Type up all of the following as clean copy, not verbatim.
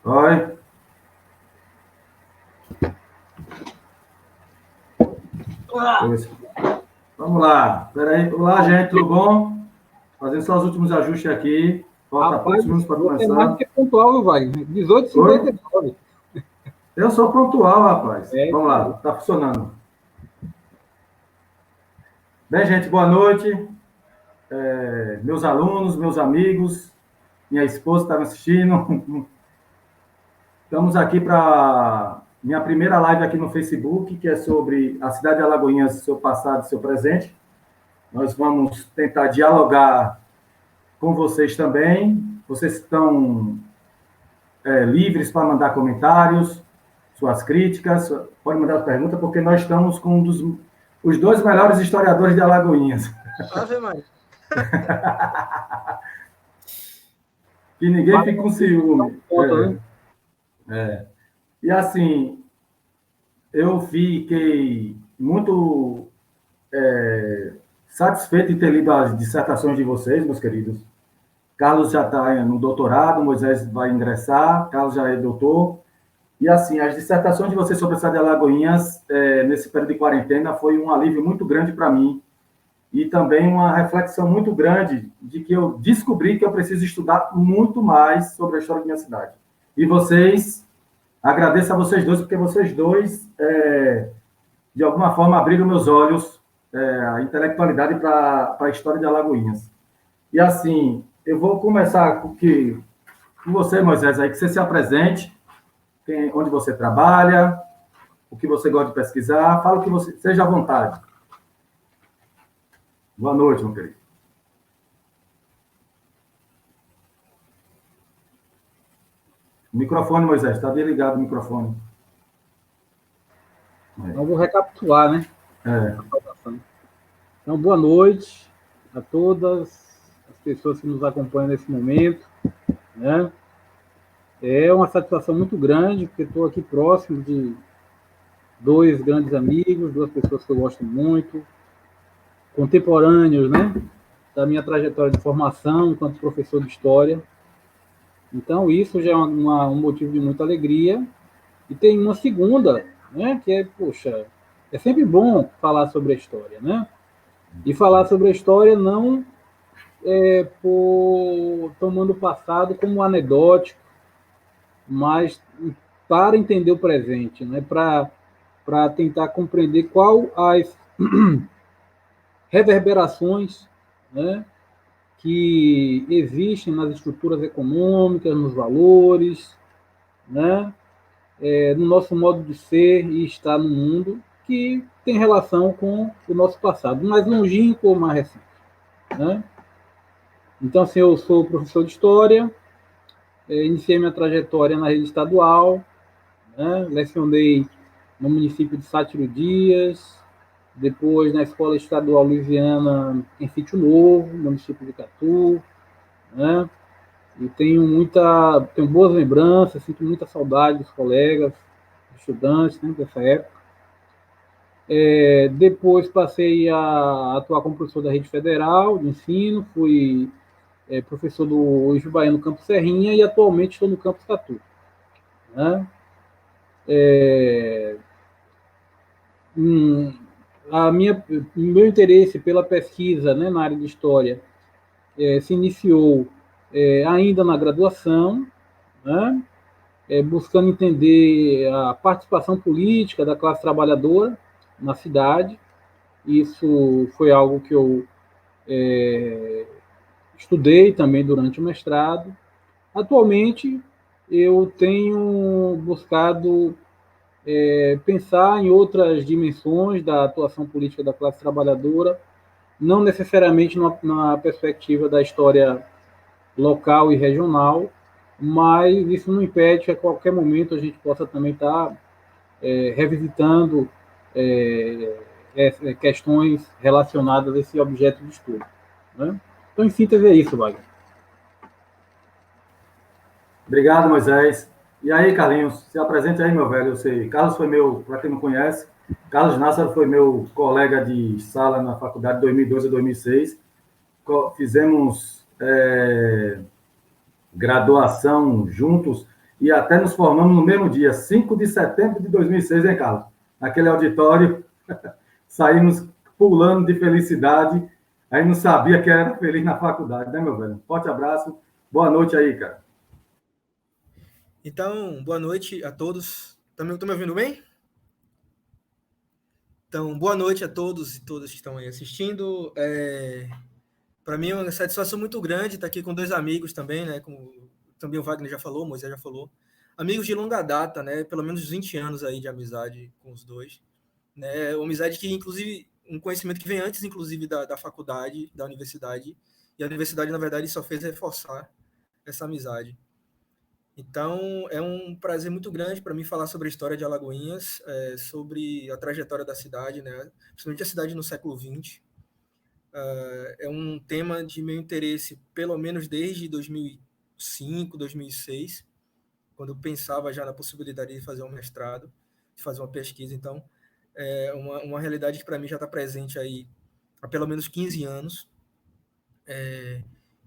Oi. Vamos lá. Peraí. Olá, gente, tudo bom? Fazendo só os últimos ajustes aqui. Falta poucos minutos para Você é mais do começar. que pontual, Wagner. Oi? 18h59. Eu sou pontual, rapaz. É, Vamos lá, tá funcionando. Bem, gente, boa noite. Meus alunos, meus amigos, minha esposa está me assistindo. Estamos aqui para minha primeira live aqui no Facebook, que é sobre a cidade de Alagoinhas, seu passado e seu presente. Nós vamos tentar dialogar com vocês também. Vocês estão livres para mandar comentários, suas críticas, pode mandar perguntas, porque nós estamos com os dois melhores historiadores de Alagoinhas. Ave Maria. Que ninguém fique com ciúme. Ponto, né? E assim, eu fiquei muito satisfeito em ter lido as dissertações de vocês, meus queridos. Carlos já está no doutorado, Moisés vai ingressar, Carlos já é doutor. E assim, as dissertações de vocês sobre a cidade de Alagoinhas, nesse período de quarentena, foi um alívio muito grande para mim. E também uma reflexão muito grande de que eu descobri que eu preciso estudar muito mais sobre a história da minha cidade. E vocês, agradeço a vocês dois, porque vocês dois, de alguma forma, abriram meus olhos, a intelectualidade para a história de Alagoinhas. E assim, eu vou começar com você, Moisés, aí, que você se apresente, onde você trabalha, o que você gosta de pesquisar, fala o que você... Seja à vontade. Boa noite, meu querido. Microfone, Moisés, está bem ligado o microfone. Então, vou recapitular, né? Então, boa noite a todas as pessoas que nos acompanham nesse momento, né? É uma satisfação muito grande, porque estou aqui próximo de dois grandes amigos, duas pessoas que eu gosto muito, contemporâneos, né? Da minha trajetória de formação enquanto professor de história. Então, isso já é um motivo de muita alegria. E tem uma segunda, né? Que é, poxa, é sempre bom falar sobre a história, né? E falar sobre a história não tomando o passado como anedótico, mas para entender o presente, né? Para tentar compreender qual as reverberações, né, que existem nas estruturas econômicas, nos valores, né, no nosso modo de ser e estar no mundo, que tem relação com o nosso passado, mais longínquo ou mais recente. Né? Então, assim, eu sou professor de História, iniciei minha trajetória na rede estadual, né, lecionei no município de Sátiro Dias, depois na Escola Estadual Louisiana em Sítio Novo, município de Catu, né? E tenho boas lembranças, sinto muita saudade dos colegas, estudantes, né, dessa época. Depois passei a atuar como professor da rede federal de ensino, fui professor do Ijubaíno Campus Serrinha e atualmente estou no Campus Catu. Né? Meu interesse pela pesquisa, né, na área de história se iniciou ainda na graduação, né, buscando entender a participação política da classe trabalhadora na cidade. Isso foi algo que eu estudei também durante o mestrado. Atualmente, eu tenho buscado pensar em outras dimensões da atuação política da classe trabalhadora, não necessariamente na perspectiva da história local e regional, mas isso não impede que a qualquer momento a gente possa também estar revisitando questões relacionadas a esse objeto de estudo. Né? Então, em síntese, é isso, Wagner. Obrigado, Moisés. E aí, Carlinhos, se apresente aí, meu velho. Eu sei, Carlos foi para quem não conhece, Carlos Nassar foi meu colega de sala na faculdade de 2002 a 2006. Fizemos graduação juntos e até nos formamos no mesmo dia, 5 de setembro de 2006, hein, Carlos? Naquele auditório, saímos pulando de felicidade, aí não sabia que era feliz na faculdade, né, meu velho? Forte abraço, boa noite aí, cara. Então, boa noite a todos. Estão me ouvindo bem? Então, boa noite a todos e todas que estão aí assistindo. Para mim é uma satisfação muito grande estar aqui com dois amigos também, né? Como também o Wagner já falou, o Moisés já falou. Amigos de longa data, né? Pelo menos 20 anos aí de amizade com os dois. Né? Uma amizade que, inclusive, um conhecimento que vem antes, inclusive, da faculdade, da universidade. E a universidade, na verdade, só fez reforçar essa amizade. Então, é um prazer muito grande para mim falar sobre a história de Alagoinhas, sobre a trajetória da cidade, né? Principalmente a cidade no século XX. É um tema de meu interesse, pelo menos desde 2005, 2006, quando eu pensava já na possibilidade de fazer um mestrado, de fazer uma pesquisa. Então, é uma realidade que para mim já está presente aí há pelo menos 15 anos.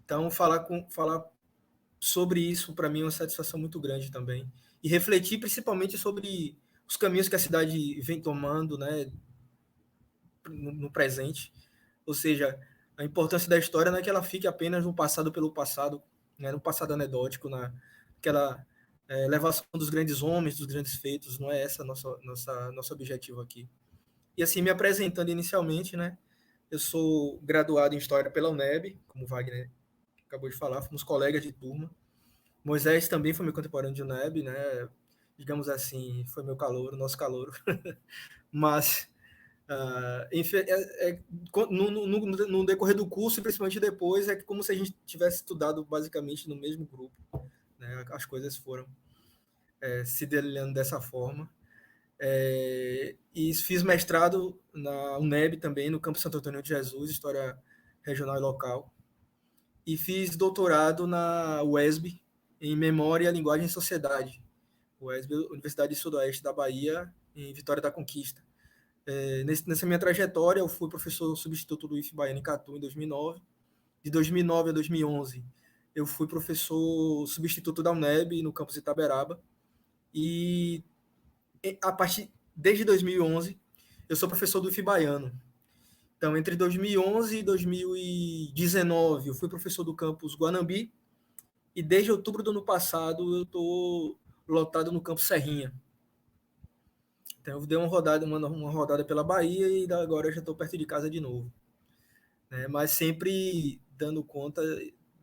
Então, falar sobre isso, para mim, é uma satisfação muito grande também. E refletir principalmente sobre os caminhos que a cidade vem tomando, né, no presente. Ou seja, a importância da história não é que ela fique apenas no passado pelo passado, né, no passado anedótico, naquela elevação dos grandes homens, dos grandes feitos. Não é esse nosso objetivo aqui. E assim, me apresentando inicialmente, né, eu sou graduado em História pela UNEB, como o Wagner acabou de falar, fomos colegas de turma. Moisés também foi meu contemporâneo de UNEB, né? Digamos assim, foi meu calouro, nosso calouro. Mas, no decorrer do curso, e principalmente depois, é como se a gente tivesse estudado basicamente no mesmo grupo. Né? As coisas foram se delineando dessa forma. E fiz mestrado na UNEB também, no Campo Santo Antônio de Jesus, História Regional e Local. E fiz doutorado na UESB, em Memória, Linguagem e Sociedade. UESB, Universidade Sudoeste da Bahia, em Vitória da Conquista. Nessa minha trajetória, eu fui professor substituto do IF Baiano em Catu, em 2009. De 2009 a 2011, eu fui professor substituto da UNEB, no campus Itaberaba. E desde 2011, eu sou professor do IF Baiano. Então, entre 2011 e 2019, eu fui professor do campus Guanambi, e desde outubro do ano passado eu estou lotado no campus Serrinha. Então, eu dei uma rodada pela Bahia e agora eu já estou perto de casa de novo. Mas sempre dando conta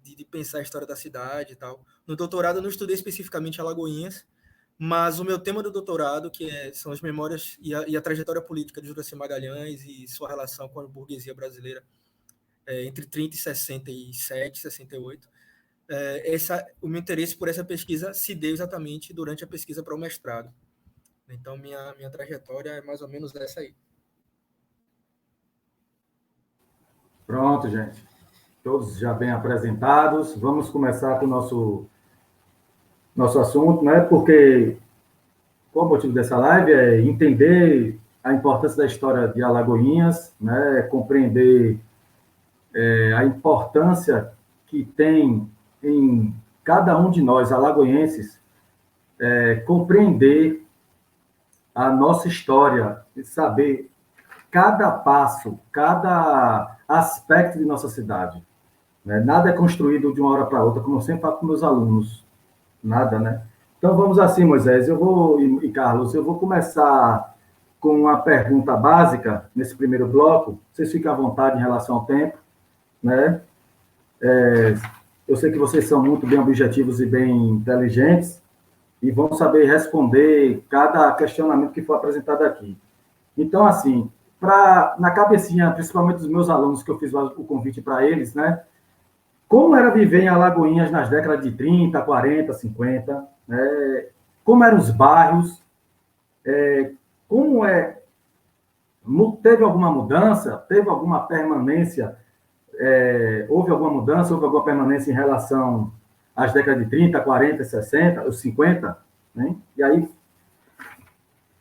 de pensar a história da cidade e tal. No doutorado eu não estudei especificamente Alagoinhas, mas o meu tema do doutorado, são as memórias e a trajetória política de Juraci Magalhães e sua relação com a burguesia brasileira entre 30 e 67, 68. O meu interesse por essa pesquisa se deu exatamente durante a pesquisa para o mestrado. Então, minha trajetória é mais ou menos essa aí. Pronto, gente. Todos já bem apresentados. Vamos começar com o nosso assunto, né? Porque qual o motivo dessa live é entender a importância da história de Alagoinhas, né? Compreender a importância que tem em cada um de nós, alagoenses, compreender a nossa história, saber cada passo, cada aspecto de nossa cidade. Né? Nada é construído de uma hora para outra, como eu sempre falo com meus alunos. Nada, né? Então vamos assim, Moisés, e Carlos, eu vou começar com uma pergunta básica nesse primeiro bloco. Vocês fiquem à vontade em relação ao tempo, né? Eu sei que vocês são muito bem objetivos e bem inteligentes e vão saber responder cada questionamento que for apresentado aqui. Então, assim, na cabecinha, principalmente dos meus alunos, que eu fiz o convite para eles, né? Como era viver em Alagoinhas nas décadas de 30, 40, 50? Né? Como eram os bairros? Como teve alguma mudança? Teve alguma permanência? Houve alguma mudança? Houve alguma permanência em relação às décadas de 30, 40, 60, os 50? Né? E aí,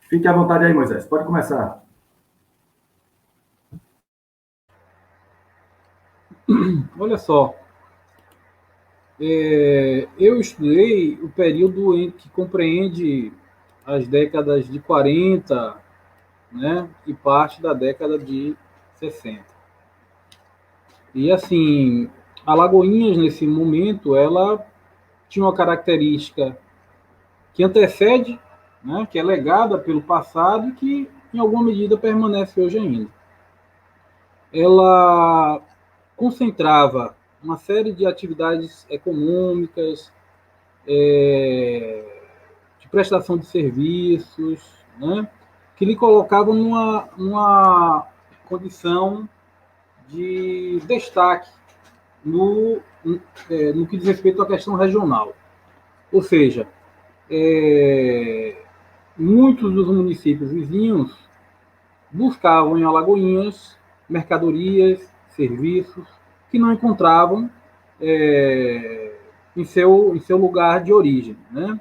fique à vontade aí, Moisés. Pode começar. Olha só, Eu estudei o período que compreende as décadas de 40, né, e parte da década de 60. E assim, Alagoinhas nesse momento, ela tinha uma característica que antecede, né, que é legada pelo passado e que em alguma medida permanece hoje ainda. Ela concentrava uma série de atividades econômicas, de prestação de serviços, né, que lhe colocavam numa condição de destaque no que diz respeito à questão regional. Ou seja, muitos dos municípios vizinhos buscavam em Alagoinhas mercadorias, serviços que não encontravam em seu lugar de origem, né?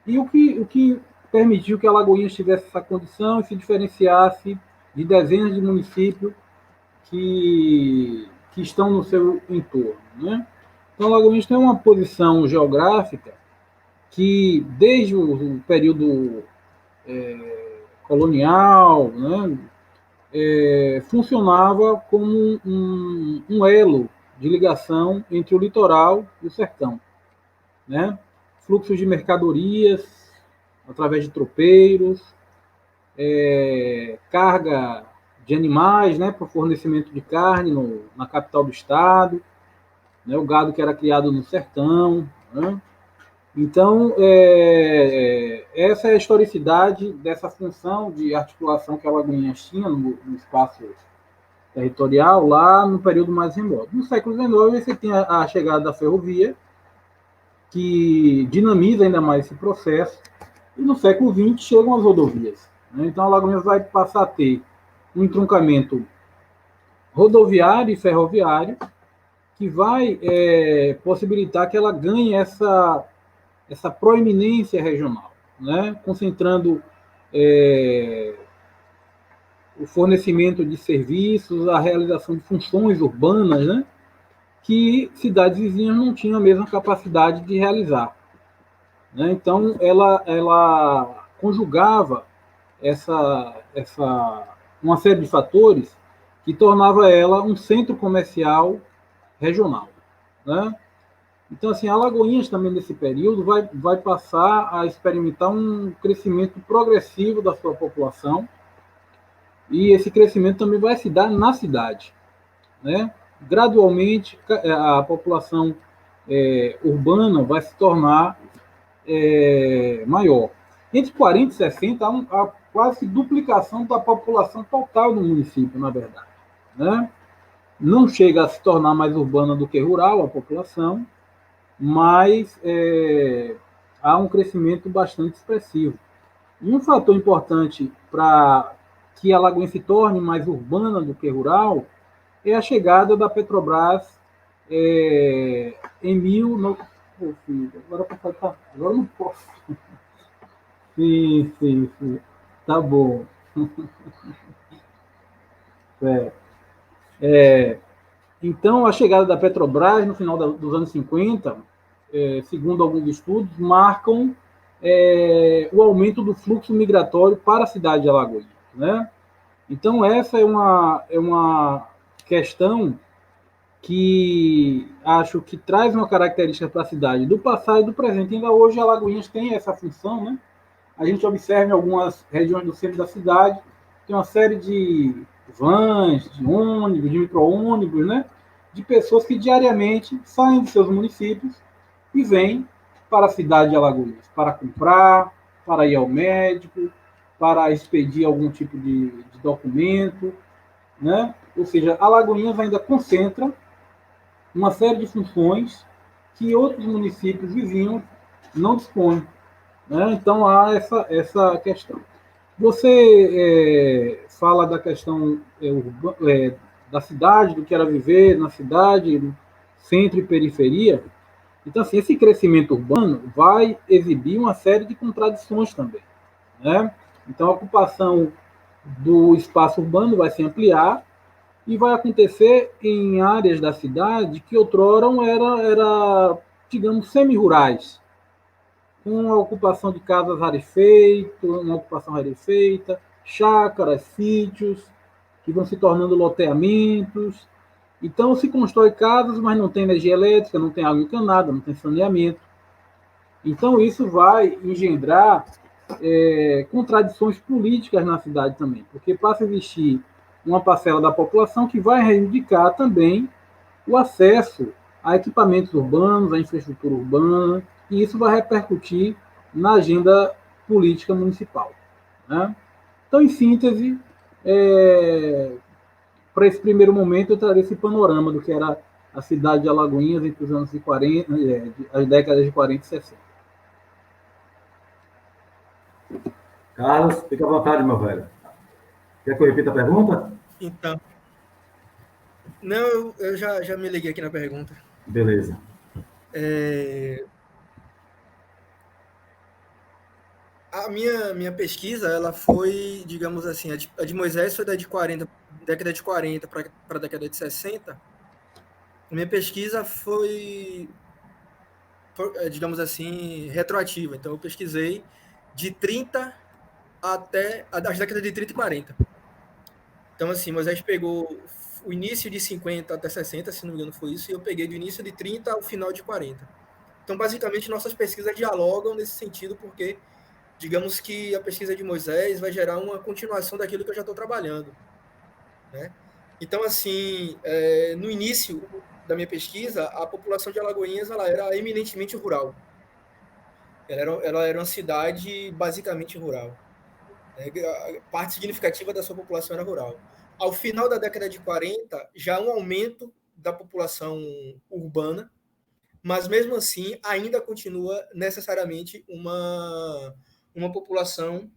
E o que permitiu que Alagoinhas tivesse essa condição e se diferenciasse de dezenas de municípios que estão no seu entorno, né? Então, Alagoinhas tem uma posição geográfica que, desde o período colonial, né, funcionava como um elo de ligação entre o litoral e o sertão, né? Fluxos de mercadorias através de tropeiros, carga de animais, né, para o fornecimento de carne na capital do estado, né, o gado que era criado no sertão, né? Então, essa é a historicidade dessa função de articulação que a Alagoinhas tinha no espaço territorial lá no período mais remoto. No século XIX, você tem a chegada da ferrovia, que dinamiza ainda mais esse processo, e no século XX chegam as rodovias, né? Então, a Alagoinhas vai passar a ter um entroncamento rodoviário e ferroviário que vai possibilitar que ela ganhe essa proeminência regional, né? Concentrando o fornecimento de serviços, a realização de funções urbanas, né, que cidades vizinhas não tinham a mesma capacidade de realizar, né? Então, ela conjugava uma série de fatores que tornava ela um centro comercial regional, né? Então, assim, Alagoinhas também nesse período vai passar a experimentar um crescimento progressivo da sua população, e esse crescimento também vai se dar na cidade, né? Gradualmente, a população urbana vai se tornar maior. Entre 40 e 60, há quase duplicação da população total do município, na verdade, né? Não chega a se tornar mais urbana do que rural a população, mas há um crescimento bastante expressivo. E um fator importante para que a Alagoinha se torne mais urbana do que rural é a chegada da Petrobras em agora não posso. Sim. Tá bom. Então, a chegada da Petrobras no final dos anos 50, segundo alguns estudos, marcam o aumento do fluxo migratório para a cidade de Alagoinhas, né? Então, essa é uma questão que acho que traz uma característica para a cidade do passado e do presente. Ainda hoje, Alagoinhas tem essa função, né? A gente observa em algumas regiões do centro da cidade, tem uma série de vans, de ônibus, de micro-ônibus, né? De pessoas que diariamente saem de seus municípios e vêm para a cidade de Alagoinhas para comprar, para ir ao médico, para expedir algum tipo de documento, né? Ou seja, Alagoinhas ainda concentra uma série de funções que outros municípios vizinhos não dispõem, né? Então, há essa questão. Você fala da questão da cidade, do que era viver na cidade, centro e periferia. Então, assim, esse crescimento urbano vai exibir uma série de contradições também, né? Então, a ocupação do espaço urbano vai se ampliar e vai acontecer em áreas da cidade que outrora era digamos, semi-rurais, com a ocupação de casas rarefeitas, uma ocupação rarefeita, chácaras, sítios, que vão se tornando loteamentos. Então, se constrói casas, mas não tem energia elétrica, não tem água encanada, não tem saneamento. Então, isso vai engendrar contradições políticas na cidade também, porque passa a existir uma parcela da população que vai reivindicar também o acesso a equipamentos urbanos, a infraestrutura urbana, e isso vai repercutir na agenda política municipal. Né? Então, em síntese, para esse primeiro momento, eu traria esse panorama do que era a cidade de Alagoinhas entre os anos 40, as décadas de 40 e 60. Carlos, fica à vontade, meu velho. Quer que eu repita a pergunta? Então, não, eu já me liguei aqui na pergunta. Beleza. A minha pesquisa, ela foi, digamos assim, a de Moisés foi da de 40, década de 40 para a década de 60. A minha pesquisa foi, digamos assim, retroativa. Então, eu pesquisei de 30 até as décadas de 30 e 40. Então, assim, Moisés pegou o início de 50 até 60, se não me engano foi isso, e eu peguei do início de 30 ao final de 40. Então, basicamente, nossas pesquisas dialogam nesse sentido, porque digamos que a pesquisa de Moisés vai gerar uma continuação daquilo que eu já estou trabalhando, né? Então, assim, no início da minha pesquisa, a população de Alagoinhas ela era eminentemente rural. Ela era uma cidade basicamente rural. Parte significativa da sua população era rural. Ao final da década de 40, já há um aumento da população urbana, mas mesmo assim ainda continua necessariamente uma população,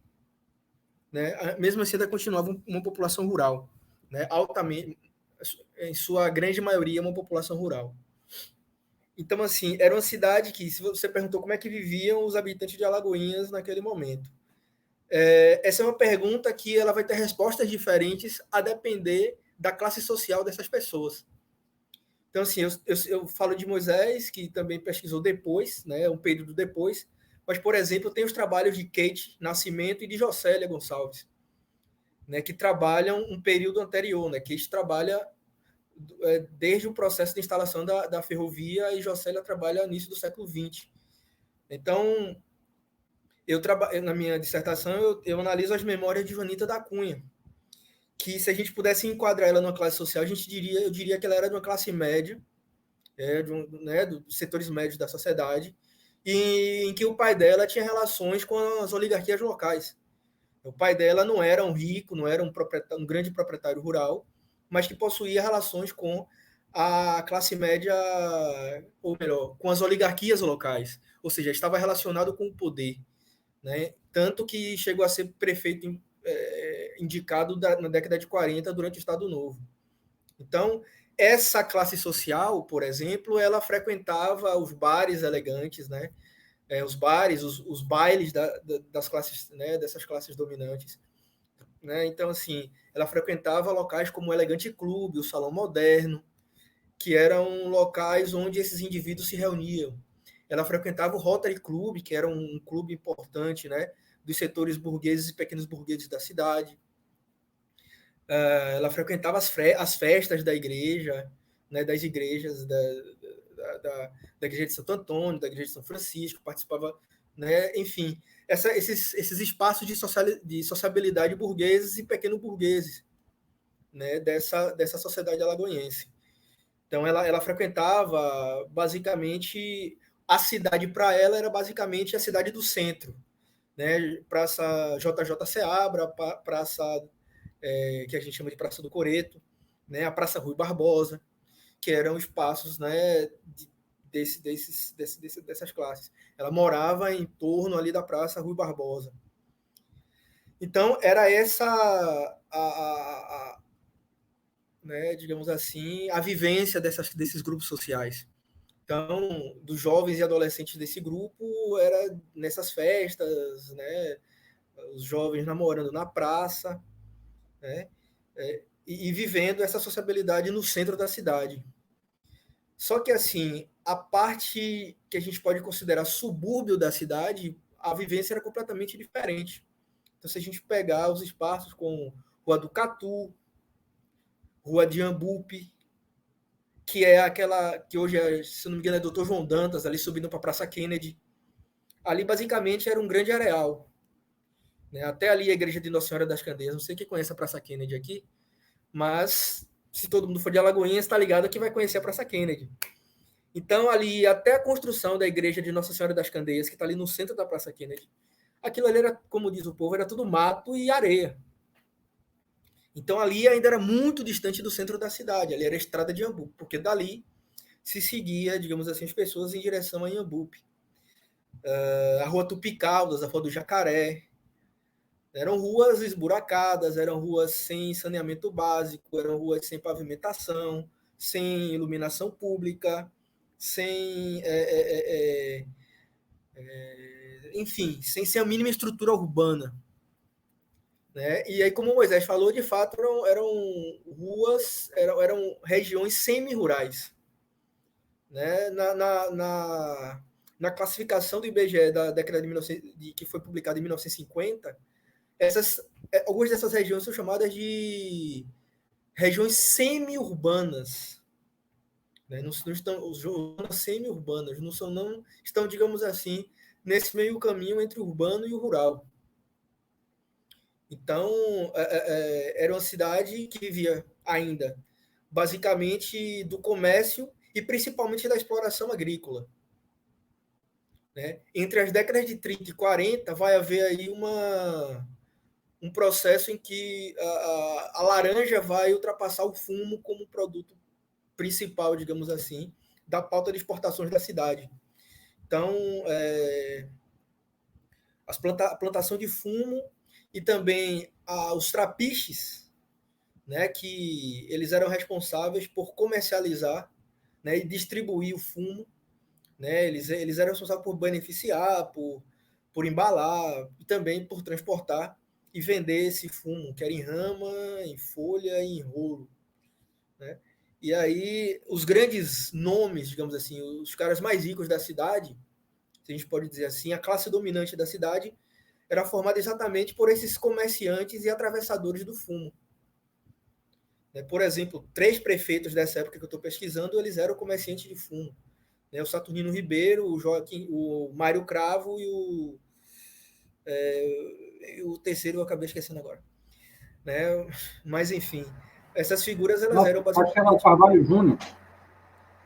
né? Mesmo assim ainda continuava uma população rural, né? Altamente, em sua grande maioria, uma população rural. Então, assim, era uma cidade que, se você perguntou como é que viviam os habitantes de Alagoinhas naquele momento, essa é uma pergunta que ela vai ter respostas diferentes a depender da classe social dessas pessoas. Então, assim, eu falo de Moisés, que também pesquisou depois, né, um período depois, mas, por exemplo, tem os trabalhos de Kate Nascimento e de Jocélia Gonçalves, né, que trabalham um período anterior, né, Kate trabalha desde o processo de instalação da ferrovia e Jocélia trabalha no início do século XX. Então, na minha dissertação, eu analiso as memórias de Joanita da Cunha, que se a gente pudesse enquadrar ela numa classe social, eu diria que ela era de uma classe média, dos setores médios da sociedade, e em que o pai dela tinha relações com as oligarquias locais. O pai dela não era um rico, não era um grande proprietário rural, mas que possuía relações com a classe média, ou melhor, com as oligarquias locais, ou seja, estava relacionado com o poder, né? Tanto que chegou a ser prefeito indicado na década de 40 durante o Estado Novo. Então, essa classe social, por exemplo, ela frequentava os bares elegantes, né? Os bares, os bailes das classes, né? Dessas classes dominantes, né? Então, assim, ela frequentava locais como o Elegante Clube, o Salão Moderno, que eram locais onde esses indivíduos se reuniam. Ela frequentava o Rotary Club, que era um clube importante, né? Dos setores burgueses e pequenos burgueses da cidade. Ela frequentava as festas da igreja, né, das igrejas da igreja de Santo Antônio, da igreja de São Francisco, participava, né, enfim, esses espaços de sociabilidade burgueses e pequeno burgueses, né, dessa sociedade alagoense. Então ela frequentava basicamente a cidade, para ela era basicamente a cidade do centro, né, Praça JJ Seabra, Praça que a gente chama de Praça do Coreto, né, a Praça Rui Barbosa, que eram espaços, né, dessas classes. Ela morava em torno ali da Praça Rui Barbosa. Então, era essa, né, digamos assim, a vivência desses grupos sociais. Então, dos jovens e adolescentes desse grupo, era nessas festas, né, os jovens namorando na praça, né, e vivendo essa sociabilidade no centro da cidade. Só que, assim, a parte que a gente pode considerar subúrbio da cidade, a vivência era completamente diferente. Então, se a gente pegar os espaços como Rua do Catu, Rua de Iambupe, que é aquela que hoje, se não me engano, é Dr. João Dantas, ali subindo para a Praça Kennedy. Ali, basicamente, era um grande areal. Né? Até ali a igreja de Nossa Senhora das Candeias. Não sei quem conhece a Praça Kennedy aqui, mas se todo mundo for de Alagoinhas, está ligado que vai conhecer a Praça Kennedy. Então, ali, até a construção da igreja de Nossa Senhora das Candeias, que está ali no centro da Praça Kennedy, aquilo ali era, como diz o povo, era tudo mato e areia. Então, ali ainda era muito distante do centro da cidade. Ali era a estrada de Iambupe, porque dali se seguia, digamos assim, as pessoas em direção a Iambupe. A Rua Tupicaldas, a Rua do Jacaré. Eram ruas esburacadas, eram ruas sem saneamento básico, eram ruas sem pavimentação, sem iluminação pública, sem... enfim, sem ser a mínima estrutura urbana. Né? E aí, como o Moisés falou, de fato, eram ruas, eram regiões semi-rurais. Né? Na classificação do IBGE da década de 1900, que foi publicada em 1950, algumas dessas regiões são chamadas de regiões semi-urbanas. Né? Não estão semi-urbanas, não estão, digamos assim, nesse meio caminho entre o urbano e o rural. Então, era uma cidade que vivia ainda basicamente do comércio e principalmente da exploração agrícola. Né? Entre as décadas de 30 e 40, vai haver aí um processo em que a laranja vai ultrapassar o fumo como produto principal, digamos assim, da pauta de exportações da cidade. Então, a plantação de fumo e também os trapiches, né, que eles eram responsáveis por comercializar, né, e distribuir o fumo. Né, eles eram responsáveis por beneficiar, por embalar e também por transportar e vender esse fumo, que era em rama, em folha e em rolo. Né? E aí, os grandes nomes, digamos assim, os caras mais ricos da cidade, se a gente pode dizer assim, a classe dominante da cidade era formada exatamente por esses comerciantes e atravessadores do fumo. Por exemplo, 3 prefeitos dessa época que eu estou pesquisando, eles eram comerciantes de fumo. O Saturnino Ribeiro, o Mário Cravo e o terceiro eu acabei esquecendo agora. Né? Mas, enfim, essas figuras elas eram basicamente... Acho que era o Carvalho Júnior.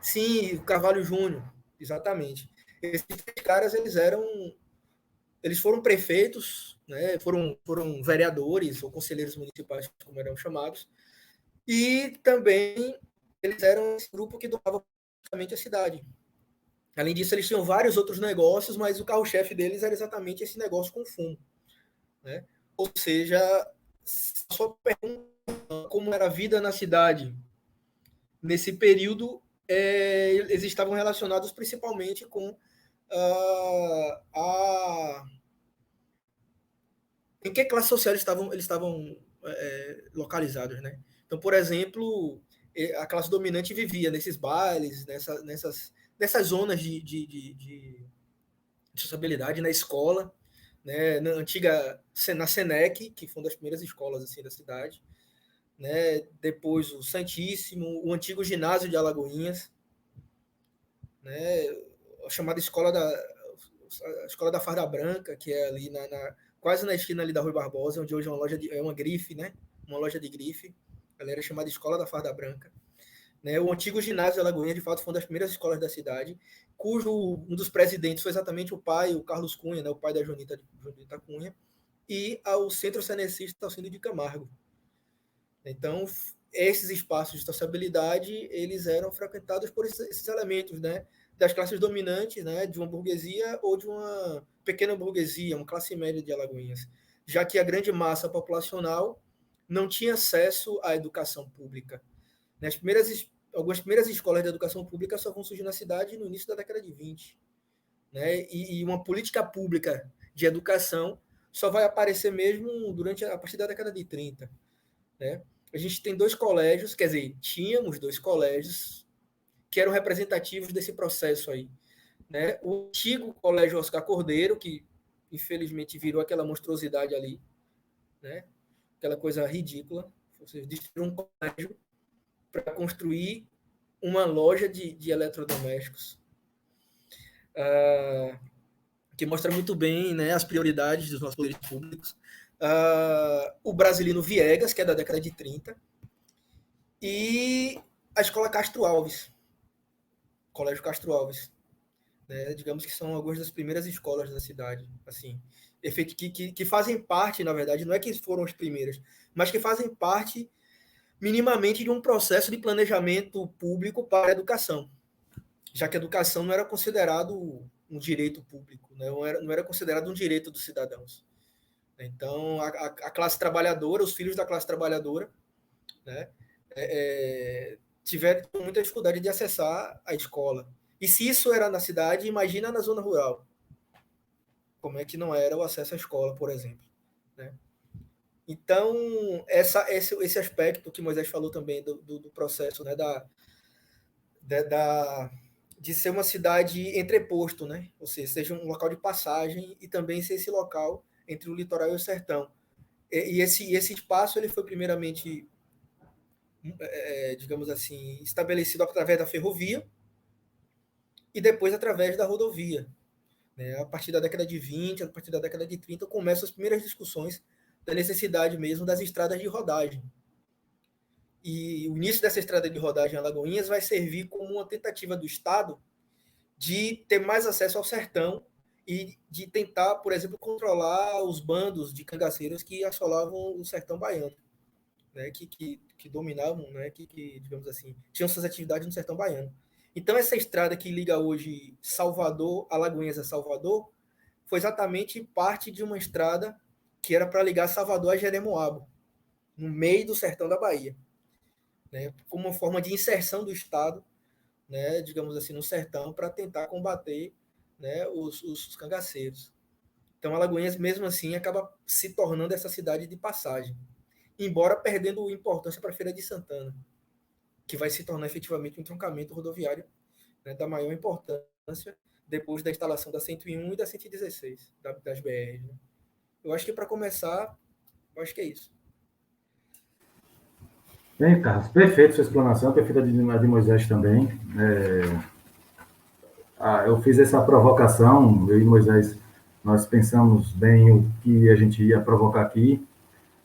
Sim, o Carvalho Júnior, exatamente. Esses 3 caras, eles foram prefeitos, né? foram vereadores ou conselheiros municipais, como eram chamados, e também eles eram esse grupo que dominava praticamente a cidade. Além disso, eles tinham vários outros negócios, mas o carro-chefe deles era exatamente esse negócio com fumo. Né? Ou seja, a sua pergunta, como era a vida na cidade nesse período, eles estavam relacionados principalmente com em que classe social eles estavam localizados. Né? Então, por exemplo, a classe dominante vivia nesses bailes, nessas zonas de sociabilidade na escola, né, na Senec, que foi uma das primeiras escolas assim da cidade, né, depois o Santíssimo, o antigo ginásio de Alagoinhas, né, a chamada escola da Farda Branca, que é ali quase na esquina ali da Rui Barbosa, onde hoje é uma grife, né, uma loja de grife, ela era chamada Escola da Farda Branca. Né, o antigo ginásio de Alagoinhas, de fato, foi uma das primeiras escolas da cidade, cujo um dos presidentes foi exatamente o pai, o Carlos Cunha, né, o pai da Jonita Cunha, e ao Centro Cenecista Alcindo de Camargo. Então, esses espaços de sociabilidade, eles eram frequentados por esses elementos, né, das classes dominantes, né, de uma burguesia ou de uma pequena burguesia, uma classe média de Alagoinhas, já que a grande massa populacional não tinha acesso à educação pública. Algumas primeiras escolas de educação pública só vão surgir na cidade no início da década de 20. Né? E uma política pública de educação só vai aparecer mesmo a partir da década de 30. Né? A gente tem 2 colégios, quer dizer, tínhamos 2 colégios que eram representativos desse processo aí, né? O antigo Colégio Oscar Cordeiro, que infelizmente virou aquela monstruosidade ali, né? Aquela coisa ridícula. Vocês destruíram um colégio para construir uma loja de eletrodomésticos, que mostra muito bem, né, as prioridades dos nossos poderes públicos. O Brasilino Viegas, que é da década de 30, e a Escola Castro Alves, Colégio Castro Alves, né? Digamos que são algumas das primeiras escolas da cidade, assim, que fazem parte, na verdade, não é que foram as primeiras, mas que fazem parte minimamente de um processo de planejamento público para a educação, já que a educação não era considerado um direito público, né? Não era considerado um direito dos cidadãos. Então, a classe trabalhadora, os filhos da classe trabalhadora, né, tiveram muita dificuldade de acessar a escola. E se isso era na cidade, imagina na zona rural. Como é que não era o acesso à escola, por exemplo, né? Então, esse aspecto que Moisés falou também do processo, né, de ser uma cidade entreposto, né? Ou seja um local de passagem e também ser esse local entre o litoral e o sertão. E esse espaço ele foi primeiramente, digamos assim, estabelecido através da ferrovia e depois através da rodovia, né? A partir da década de 20, a partir da década de 30, começam as primeiras discussões da necessidade mesmo das estradas de rodagem. E o início dessa estrada de rodagem em Alagoinhas vai servir como uma tentativa do Estado de ter mais acesso ao sertão e de tentar, por exemplo, controlar os bandos de cangaceiros que assolavam o sertão baiano, né, que dominavam, né, que, digamos assim, tinham suas atividades no sertão baiano. Então, essa estrada que liga hoje Salvador, Alagoinhas a Salvador, foi exatamente parte de uma estrada que era para ligar Salvador a Jeremoabo, no meio do sertão da Bahia, né, como uma forma de inserção do Estado, né, digamos assim, no sertão, para tentar combater, né, os cangaceiros. Então, Alagoinhas, mesmo assim, acaba se tornando essa cidade de passagem, embora perdendo importância para a Feira de Santana, que vai se tornar efetivamente um entroncamento rodoviário, né, da maior importância depois da instalação da 101 e da 116, das BR. Né? Eu acho que, para começar, eu acho que é isso. Bem, Carlos, perfeito sua explanação, perfeita de Moisés também. Eu fiz essa provocação, eu e Moisés, nós pensamos bem o que a gente ia provocar aqui,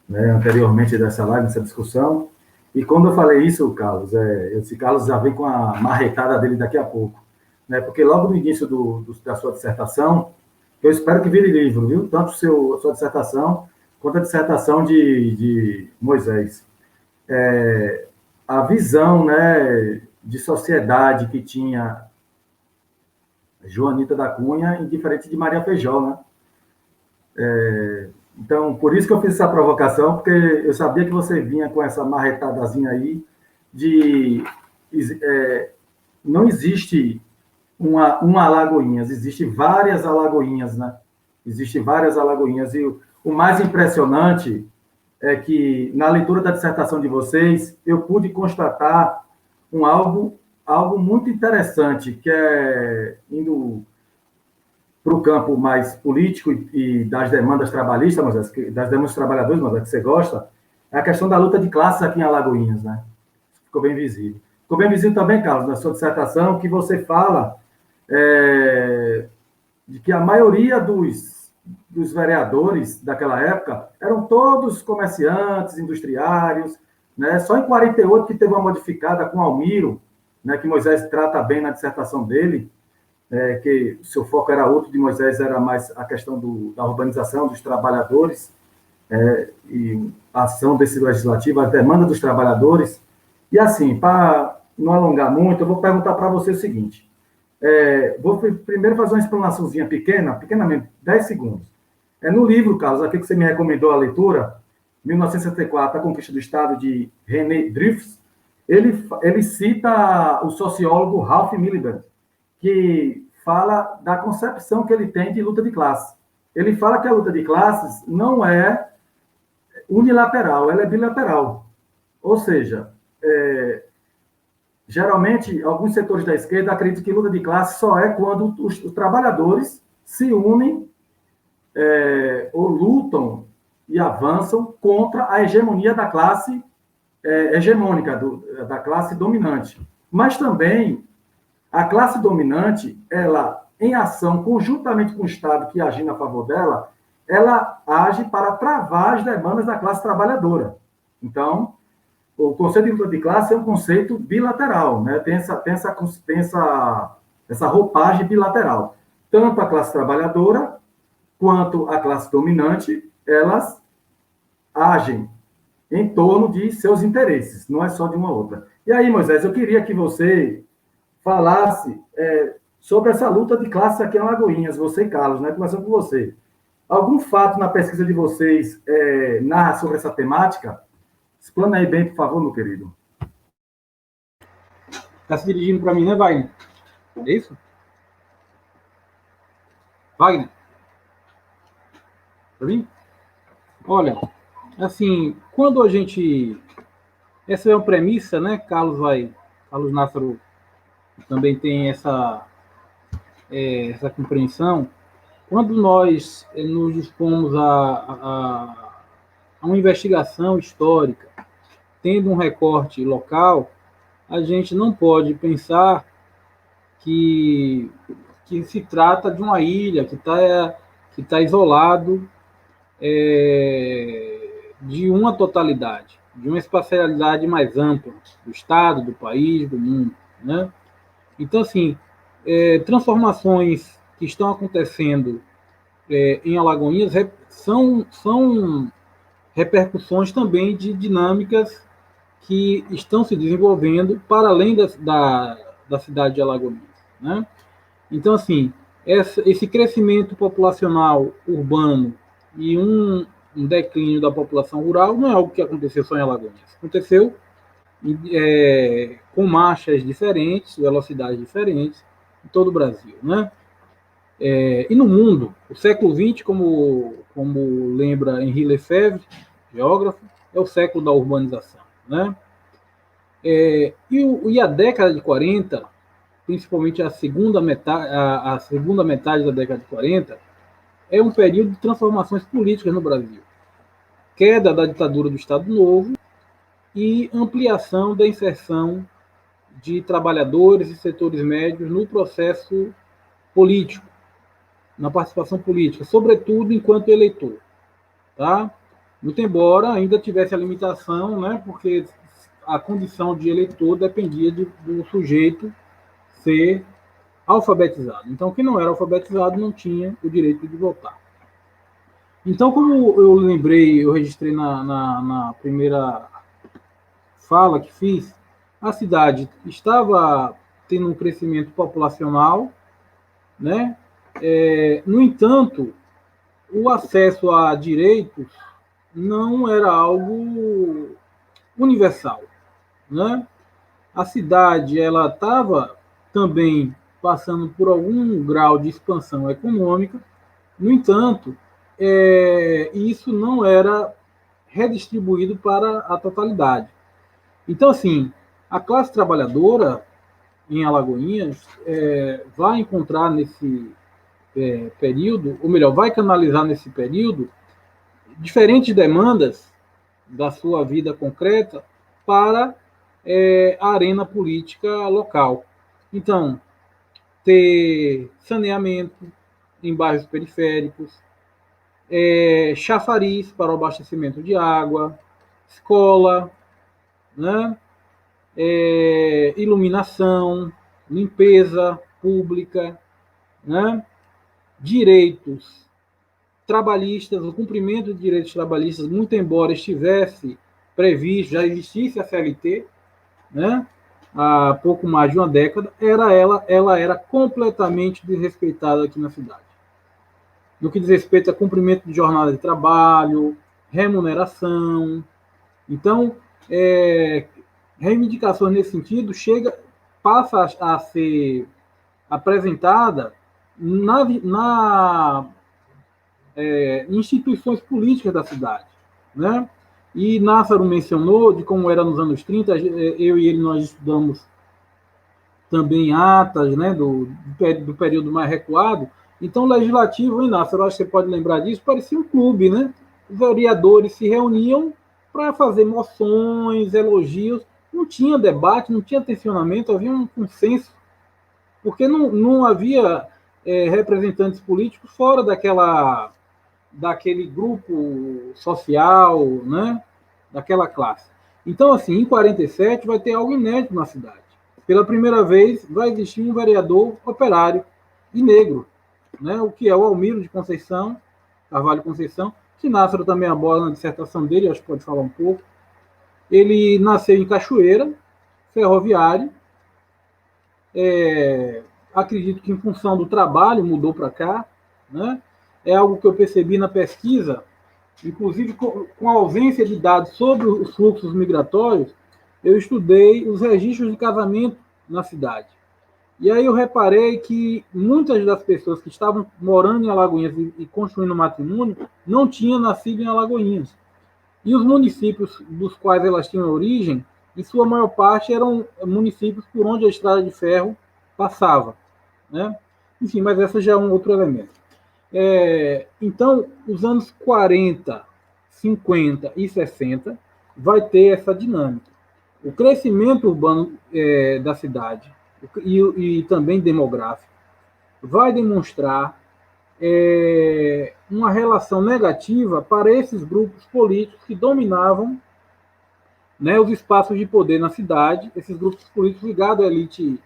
né, anteriormente dessa live, dessa discussão, e quando eu falei isso, Carlos, esse Carlos já vem com a marretada dele daqui a pouco, né, porque logo no início da sua dissertação, eu espero que vire livro, viu? Tanto a sua dissertação, quanto a dissertação de Moisés. A visão, né, de sociedade que tinha Joanita da Cunha, indiferente de Maria Feijó, né? Então, por isso que eu fiz essa provocação, porque eu sabia que você vinha com essa marretadazinha aí de... não existe uma Alagoinhas, existe várias Alagoinhas, né? Existe várias Alagoinhas, e o mais impressionante é que, na leitura da dissertação de vocês, eu pude constatar algo muito interessante, que é indo para o campo mais político e das demandas trabalhistas, mas das demandas dos trabalhadores, mas que você gosta, é a questão da luta de classes aqui em Alagoinhas, né? Ficou bem visível. Ficou bem visível também, Carlos, na sua dissertação, que você fala de que a maioria dos vereadores daquela época eram todos comerciantes, industriários, né? Só em 48 que teve uma modificada com Almiro, né, que Moisés trata bem na dissertação dele, que o seu foco era outro, de Moisés era mais a questão da urbanização dos trabalhadores, e a ação desse legislativo, a demanda dos trabalhadores. E assim, para não alongar muito, eu vou perguntar para você o seguinte, vou primeiro fazer uma explanaçãozinha pequenamente, 10 segundos. No livro, Carlos, aqui que você me recomendou a leitura, 1964, A Conquista do Estado, de René Dreyfus, ele cita o sociólogo Ralph Miliband, que fala da concepção que ele tem de luta de classes. Ele fala que a luta de classes não é unilateral, ela é bilateral. Ou seja, geralmente, alguns setores da esquerda acreditam que luta de classe só é quando os trabalhadores se unem ou lutam e avançam contra a hegemonia da classe hegemônica, da classe dominante. Mas também a classe dominante, ela, em ação conjuntamente com o Estado que agindo a favor dela, ela age para travar as demandas da classe trabalhadora. Então, o conceito de luta de classe é um conceito bilateral, né? Tem essa roupagem bilateral. Tanto a classe trabalhadora quanto a classe dominante, elas agem em torno de seus interesses, não é só de uma outra. E aí, Moisés, eu queria que você falasse sobre essa luta de classe aqui em Alagoinhas, você e Carlos, né? Começando com você. Algum fato na pesquisa de vocês narra sobre essa temática? Explana aí bem, por favor, meu querido. Está se dirigindo para mim, né, Wagner? É isso? Wagner? Para mim? Olha, assim, quando a gente... Essa é uma premissa, né? Carlos Nássaro também tem essa compreensão. Quando nós nos dispomos a uma investigação histórica, tendo um recorte local, a gente não pode pensar que se trata de uma ilha que está isolado de uma totalidade, de uma espacialidade mais ampla do Estado, do país, do mundo, né? Então, assim, transformações que estão acontecendo em Alagoinhas são repercussões também de dinâmicas que estão se desenvolvendo para além da cidade de Alagoinhas, né? Então, assim, esse crescimento populacional urbano e um declínio da população rural não é algo que aconteceu só em Alagoinhas. Aconteceu com marchas diferentes, velocidades diferentes, em todo o Brasil, né? E no mundo, o século XX, como lembra Henri Lefebvre, geógrafo, é o século da urbanização, né? E a década de 40, principalmente a segunda metade da década de 40, é um período de transformações políticas no Brasil. Queda da ditadura do Estado Novo e ampliação da inserção de trabalhadores e setores médios no processo político, na participação política, sobretudo enquanto eleitor, tá? Muito embora ainda tivesse a limitação, né, porque a condição de eleitor dependia do sujeito ser alfabetizado. Então, quem não era alfabetizado não tinha o direito de votar. Então, como eu registrei na primeira fala que fiz, a cidade estava tendo um crescimento populacional, né? No entanto, o acesso a direitos não era algo universal, né? A cidade ela estava também passando por algum grau de expansão econômica, no entanto, isso não era redistribuído para a totalidade. Então, assim, a classe trabalhadora em Alagoinhas vai encontrar nesse período, ou melhor, vai canalizar nesse período diferentes demandas da sua vida concreta para a arena política local. Então, ter saneamento em bairros periféricos, chafariz para o abastecimento de água, escola, né? Iluminação, limpeza pública, né? Direitos trabalhistas, o cumprimento de direitos trabalhistas, muito embora estivesse previsto, já existisse a CLT, né? Há pouco mais de uma década, ela era completamente desrespeitada aqui na cidade. No que diz respeito a cumprimento de jornada de trabalho, remuneração. Então, reivindicações nesse sentido passa a ser apresentada instituições políticas da cidade, né? E Nássaro mencionou de como era nos anos 30, eu e ele nós estudamos também atas, né, do período mais recuado. Então, o Legislativo, Inácio, eu acho que você pode lembrar disso, parecia um clube, né? Os vereadores se reuniam para fazer moções, elogios, não tinha debate, não tinha tensionamento, havia um consenso, porque não havia representantes políticos fora daquele grupo social, né? Daquela classe. Então, assim, em 47 vai ter algo inédito na cidade. Pela primeira vez vai existir um vereador operário e negro, né? O que é o Almiro de Conceição, Carvalho Conceição, que Nássero também aborda na dissertação dele, acho que pode falar um pouco. Ele nasceu em Cachoeira, ferroviário, acredito que em função do trabalho mudou para cá, né? É algo que eu percebi na pesquisa, inclusive com a ausência de dados sobre os fluxos migratórios, eu estudei os registros de casamento na cidade. E aí eu reparei que muitas das pessoas que estavam morando em Alagoinhas e construindo matrimônio não tinham nascido em Alagoinhas. E os municípios dos quais elas tinham origem, em sua maior parte, eram municípios por onde a estrada de ferro passava, né? Enfim, mas esse já é um outro elemento. Então, os anos 40, 50 e 60 vai ter essa dinâmica. O crescimento urbano da cidade e também demográfico vai demonstrar uma relação negativa para esses grupos políticos que dominavam, né, os espaços de poder na cidade, esses grupos políticos ligados à elite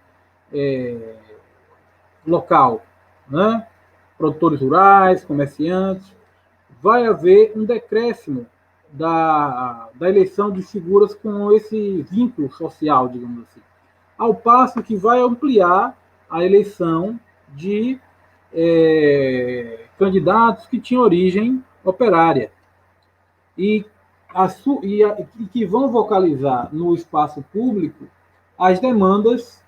local, né, produtores rurais, comerciantes. Vai haver um decréscimo da eleição de figuras com esse vínculo social, digamos assim. Ao passo que vai ampliar a eleição de candidatos que tinham origem operária e que vão vocalizar no espaço público as demandas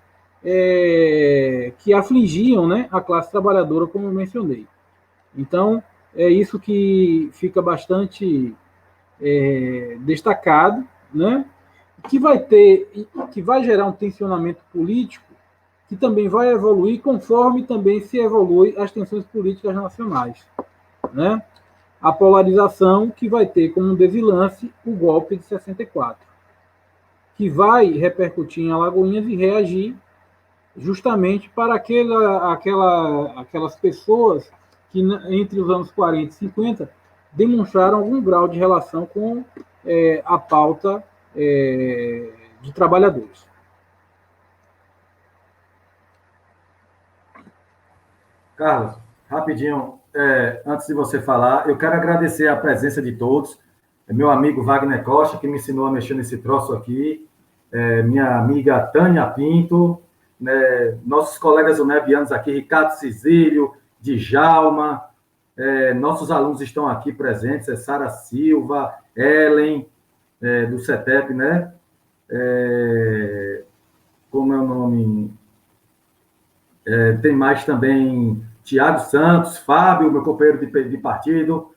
que afligiam, né, a classe trabalhadora, como eu mencionei. Então, é isso que fica bastante destacado, né, que vai gerar um tensionamento político que também vai evoluir conforme também se evolui as tensões políticas nacionais, né? A polarização que vai ter como desenlace o golpe de 64, que vai repercutir em Alagoinhas e reagir justamente para aquelas pessoas que entre os anos 40 e 50 demonstraram algum grau de relação com a pauta de trabalhadores. Carlos, rapidinho, antes de você falar, eu quero agradecer a presença de todos. Meu amigo Wagner Costa, que me ensinou a mexer nesse troço aqui, minha amiga Tânia Pinto, né, nossos colegas unebianos aqui, Ricardo Cizílio, Djalma, nossos alunos estão aqui presentes, Sara Silva, Ellen, do CETEP, né? Como é o nome? Tem mais também Tiago Santos, Fábio, meu companheiro de partido,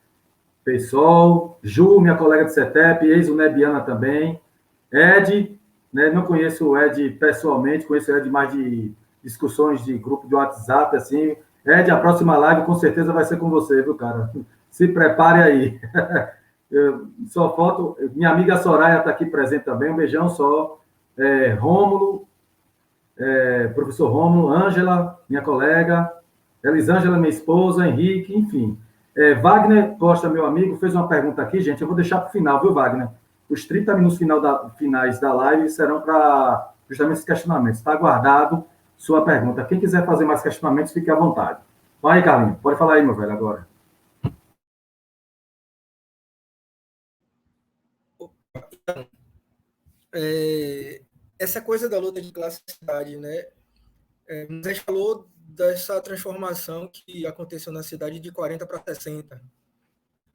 PSOL, Ju, minha colega de CETEP, ex-unebiana também, Ed, né, não conheço o Ed pessoalmente, conheço o Ed mais de discussões de grupo de WhatsApp, assim. Ed, a próxima live com certeza vai ser com você, viu, cara? Se prepare aí. Só foto, minha amiga Soraya está aqui presente também, um beijão só. Rômulo, professor Rômulo, Ângela, minha colega, Elisângela, minha esposa, Henrique, enfim. Wagner Costa, meu amigo, fez uma pergunta aqui, gente, eu vou deixar para o final, viu, Wagner? Os 30 minutos finais da live serão para justamente esses questionamentos. Está aguardado sua pergunta. Quem quiser fazer mais questionamentos, fique à vontade. Vai aí, Carlinhos, pode falar aí, meu velho, agora. Essa coisa da luta de classe e cidade, né? A gente falou dessa transformação que aconteceu na cidade de 40 para 60.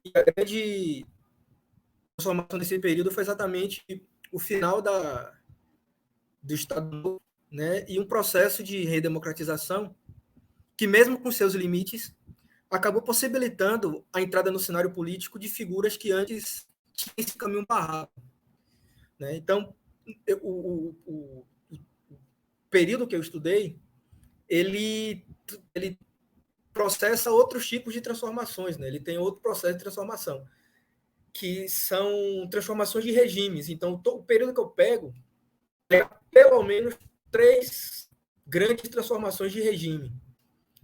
E a grande transformação desse período foi exatamente o final do Estado, né? E um processo de redemocratização que, mesmo com seus limites, acabou possibilitando a entrada no cenário político de figuras que antes tinham esse caminho barrado, né? Então, período que eu estudei, ele processa outros tipos de transformações, né? Ele tem outro processo de transformação, que são transformações de regimes. Então, o período que eu pego é pelo menos 3 grandes transformações de regime,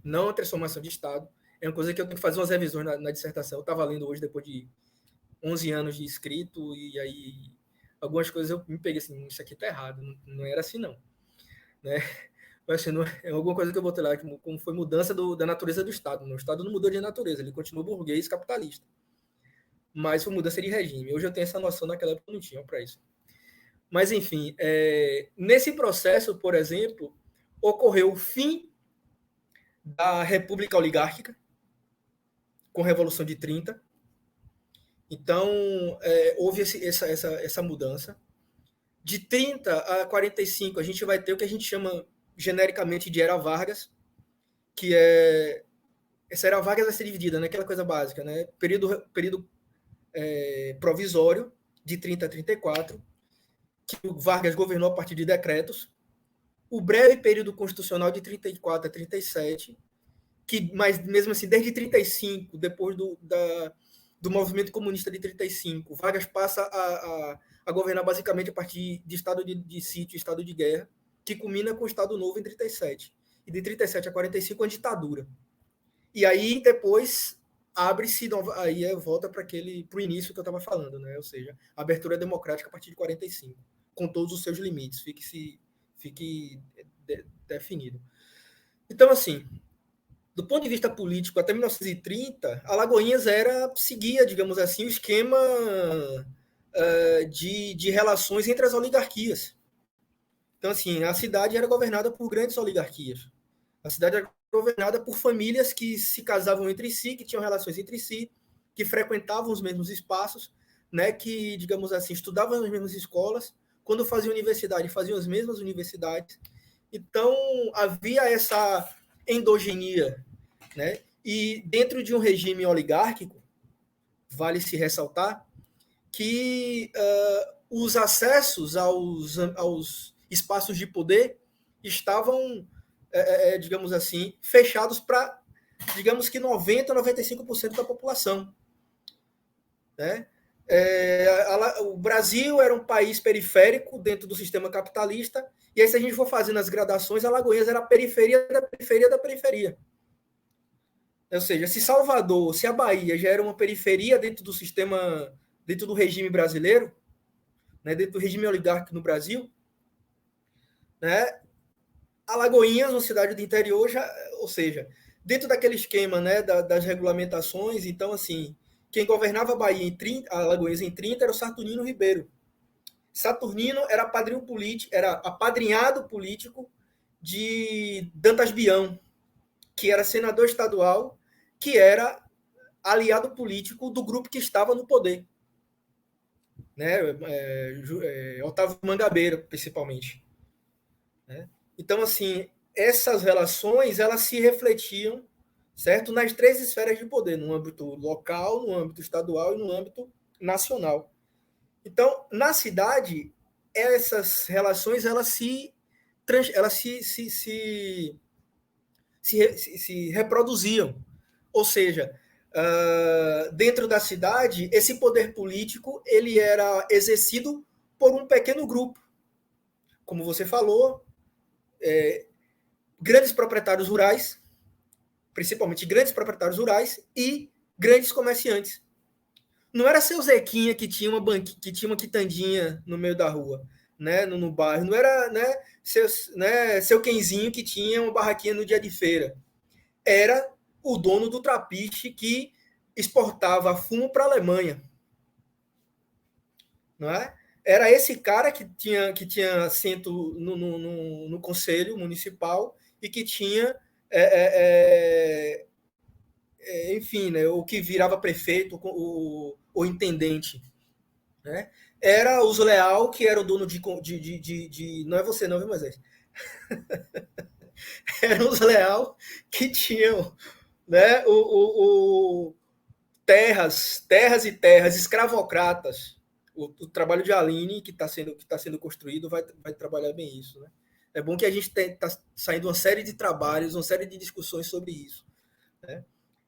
não a transformação de Estado. É uma coisa que eu tenho que fazer umas revisões na dissertação. Eu estava lendo hoje, depois de 11 anos de escrito, e aí algumas coisas eu me peguei assim, isso aqui está errado, não era assim não. Né? Mas assim, é alguma coisa que eu botei lá, como foi mudança da natureza do Estado. O Estado não mudou de natureza, ele continua burguês capitalista. Mas foi mudança de regime. Hoje eu tenho essa noção, naquela época eu não tinha para isso. Mas, enfim, nesse processo, por exemplo, ocorreu o fim da República Oligárquica, com a Revolução de 30. Então, houve essa mudança. De 30 a 45, a gente vai ter o que a gente chama genericamente de Era Vargas, que essa Era Vargas vai ser dividida naquela coisa básica, né? Período provisório, de 30 a 34, que o Vargas governou a partir de decretos, o breve período constitucional de 34 a 37, mas mesmo assim, desde 35, depois do movimento comunista de 35, Vargas passa a governar basicamente a partir de estado de sítio, estado de guerra, que culmina com o Estado Novo em 37. E de 37 a 45, a ditadura. E aí, depois, abre-se, aí volta para o início que eu estava falando, né? Ou seja, a abertura democrática a partir de 45, com todos os seus limites, fique definido. Então, assim, do ponto de vista político, até 1930, Alagoinhas seguia, digamos assim, o esquema de relações entre as oligarquias. Então, assim, a cidade era governada por grandes oligarquias. A cidade era governada por famílias que se casavam entre si, que tinham relações entre si, que frequentavam os mesmos espaços, né, que, digamos assim, estudavam nas mesmas escolas, quando faziam universidade, faziam as mesmas universidades. Então, havia essa endogenia, né? E dentro de um regime oligárquico, vale se ressaltar que os acessos aos espaços de poder estavam, digamos assim, fechados para, digamos que 90%, 95% da população. Né? O Brasil era um país periférico dentro do sistema capitalista, e aí, se a gente for fazendo as gradações, Alagoinhas era a periferia da periferia da periferia. Ou seja, se Salvador, se a Bahia já era uma periferia dentro do sistema, dentro do regime brasileiro, né, dentro do regime oligárquico no Brasil, né, Alagoinhas, uma cidade do interior, ou seja, dentro daquele esquema, né, das regulamentações, então, assim, quem governava a Bahia Alagoinhas em 30 era o Saturnino Ribeiro. Saturnino era apadrinhado político de Dantas Bião, que era senador estadual, que era aliado político do grupo que estava no poder. Né? Otávio Mangabeira, principalmente. Né? Então, assim, essas relações, elas se refletiam, certo, nas 3 esferas de poder, no âmbito local, no âmbito estadual e no âmbito nacional. Então, na cidade, essas relações, elas se reproduziam. Ou seja, dentro da cidade, esse poder político ele era exercido por um pequeno grupo. Como você falou, grandes proprietários rurais, principalmente grandes proprietários rurais e grandes comerciantes. Não era seu Zequinha que tinha uma quitandinha no meio da rua, né, no bairro. Não era, né, seu Kenzinho que tinha uma barraquinha no dia de feira. Era o dono do trapiche que exportava fumo para a Alemanha. Não é? Era esse cara que tinha assento no Conselho Municipal e que tinha, enfim, né, o que virava prefeito, o intendente. Né? Era o Leal, que era o dono de não é você não, viu, Moisés? Era os Leal que tinham, né, terras e terras escravocratas. O trabalho de Aline, que está sendo construído, vai trabalhar bem isso. Né? É bom que a gente está saindo uma série de trabalhos, uma série de discussões sobre isso. Né?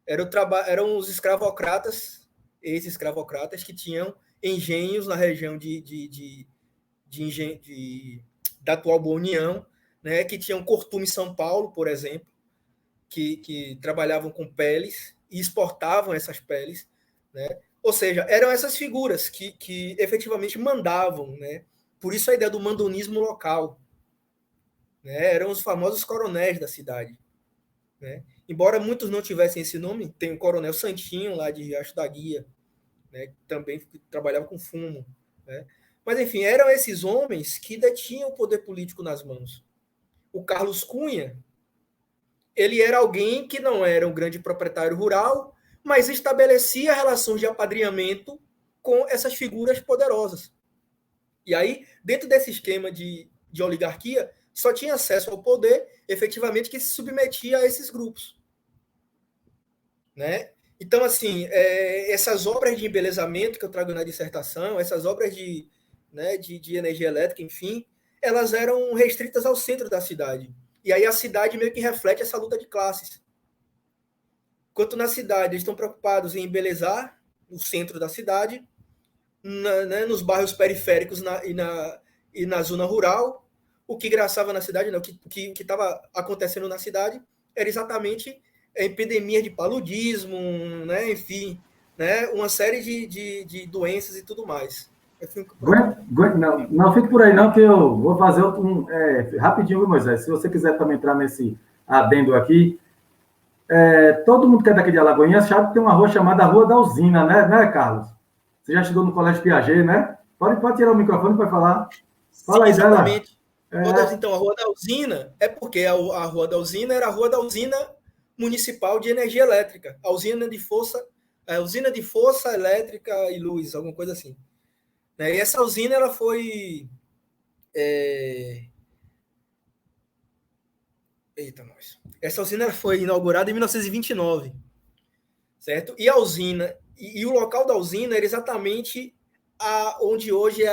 Eram os escravocratas, ex-escravocratas, que tinham engenhos na região da atual Boa União, né? Que tinham Cortume São Paulo, por exemplo, que trabalhavam com peles e exportavam essas peles. Né? Ou seja, eram essas figuras que efetivamente mandavam. Né? Por isso a ideia do mandonismo local. Né? Eram os famosos coronéis da cidade. Né? Embora muitos não tivessem esse nome, tem o Coronel Santinho, lá de Riacho da Guia, né? Que também trabalhava com fumo. Né? Mas, enfim, eram esses homens que detinham o poder político nas mãos. O Carlos Cunha, ele era alguém que não era um grande proprietário rural, mas estabelecia relações de apadrinhamento com essas figuras poderosas. E aí, dentro desse esquema de oligarquia, só tinha acesso ao poder, efetivamente, que se submetia a esses grupos. Né? Então, assim, essas obras de embelezamento que eu trago na dissertação, essas obras de energia elétrica, enfim, elas eram restritas ao centro da cidade. E aí a cidade meio que reflete essa luta de classes. Enquanto na cidade eles estão preocupados em embelezar o centro da cidade, nos bairros periféricos e na zona rural, o que graçava na cidade, não, o que estava acontecendo na cidade era exatamente a epidemia de paludismo, né, enfim, né, uma série de doenças e tudo mais. Não fique por aí não, que eu vou fazer rapidinho, Moisés, se você quiser também entrar nesse adendo aqui. Todo mundo que é daqui de Alagoinhas sabe que tem uma rua chamada Rua da Usina, né, Carlos? Você já estudou no Colégio Piaget, né? Pode tirar o microfone para falar. Fala aí dela. Exatamente. Então, a Rua da Usina é porque a Rua da Usina era a Rua da Usina Municipal de Energia Elétrica, a usina de força elétrica e luz, alguma coisa assim. Né? E essa usina ela foi Essa usina ela foi inaugurada em 1929, certo? E a usina e o local da usina era exatamente onde hoje é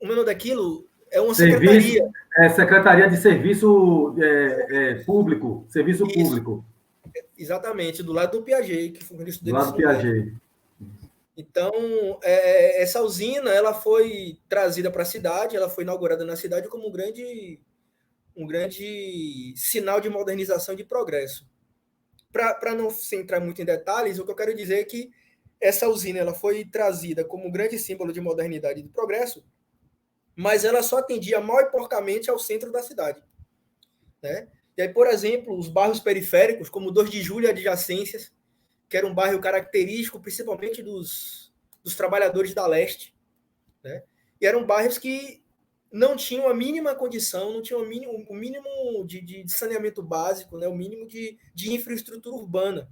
o nome daquilo é uma secretaria. Secretaria de Serviço Público. Serviço Isso, Público. Exatamente, do lado do Piaget, que foi o do lado do Piaget. Então, essa usina ela foi trazida para a cidade, ela foi inaugurada na cidade como um grande sinal de modernização e de progresso. Para não se entrar muito em detalhes, o que eu quero dizer é que essa usina ela foi trazida como um grande símbolo de modernidade e de progresso, mas ela só atendia mal e porcamente ao centro da cidade. Né? E aí, por exemplo, os bairros periféricos, como o 2 de Julho e adjacências, que era um bairro característico principalmente dos trabalhadores da leste. Né? E eram bairros que não tinham a mínima condição, não tinham o mínimo de saneamento básico, né? O mínimo de infraestrutura urbana.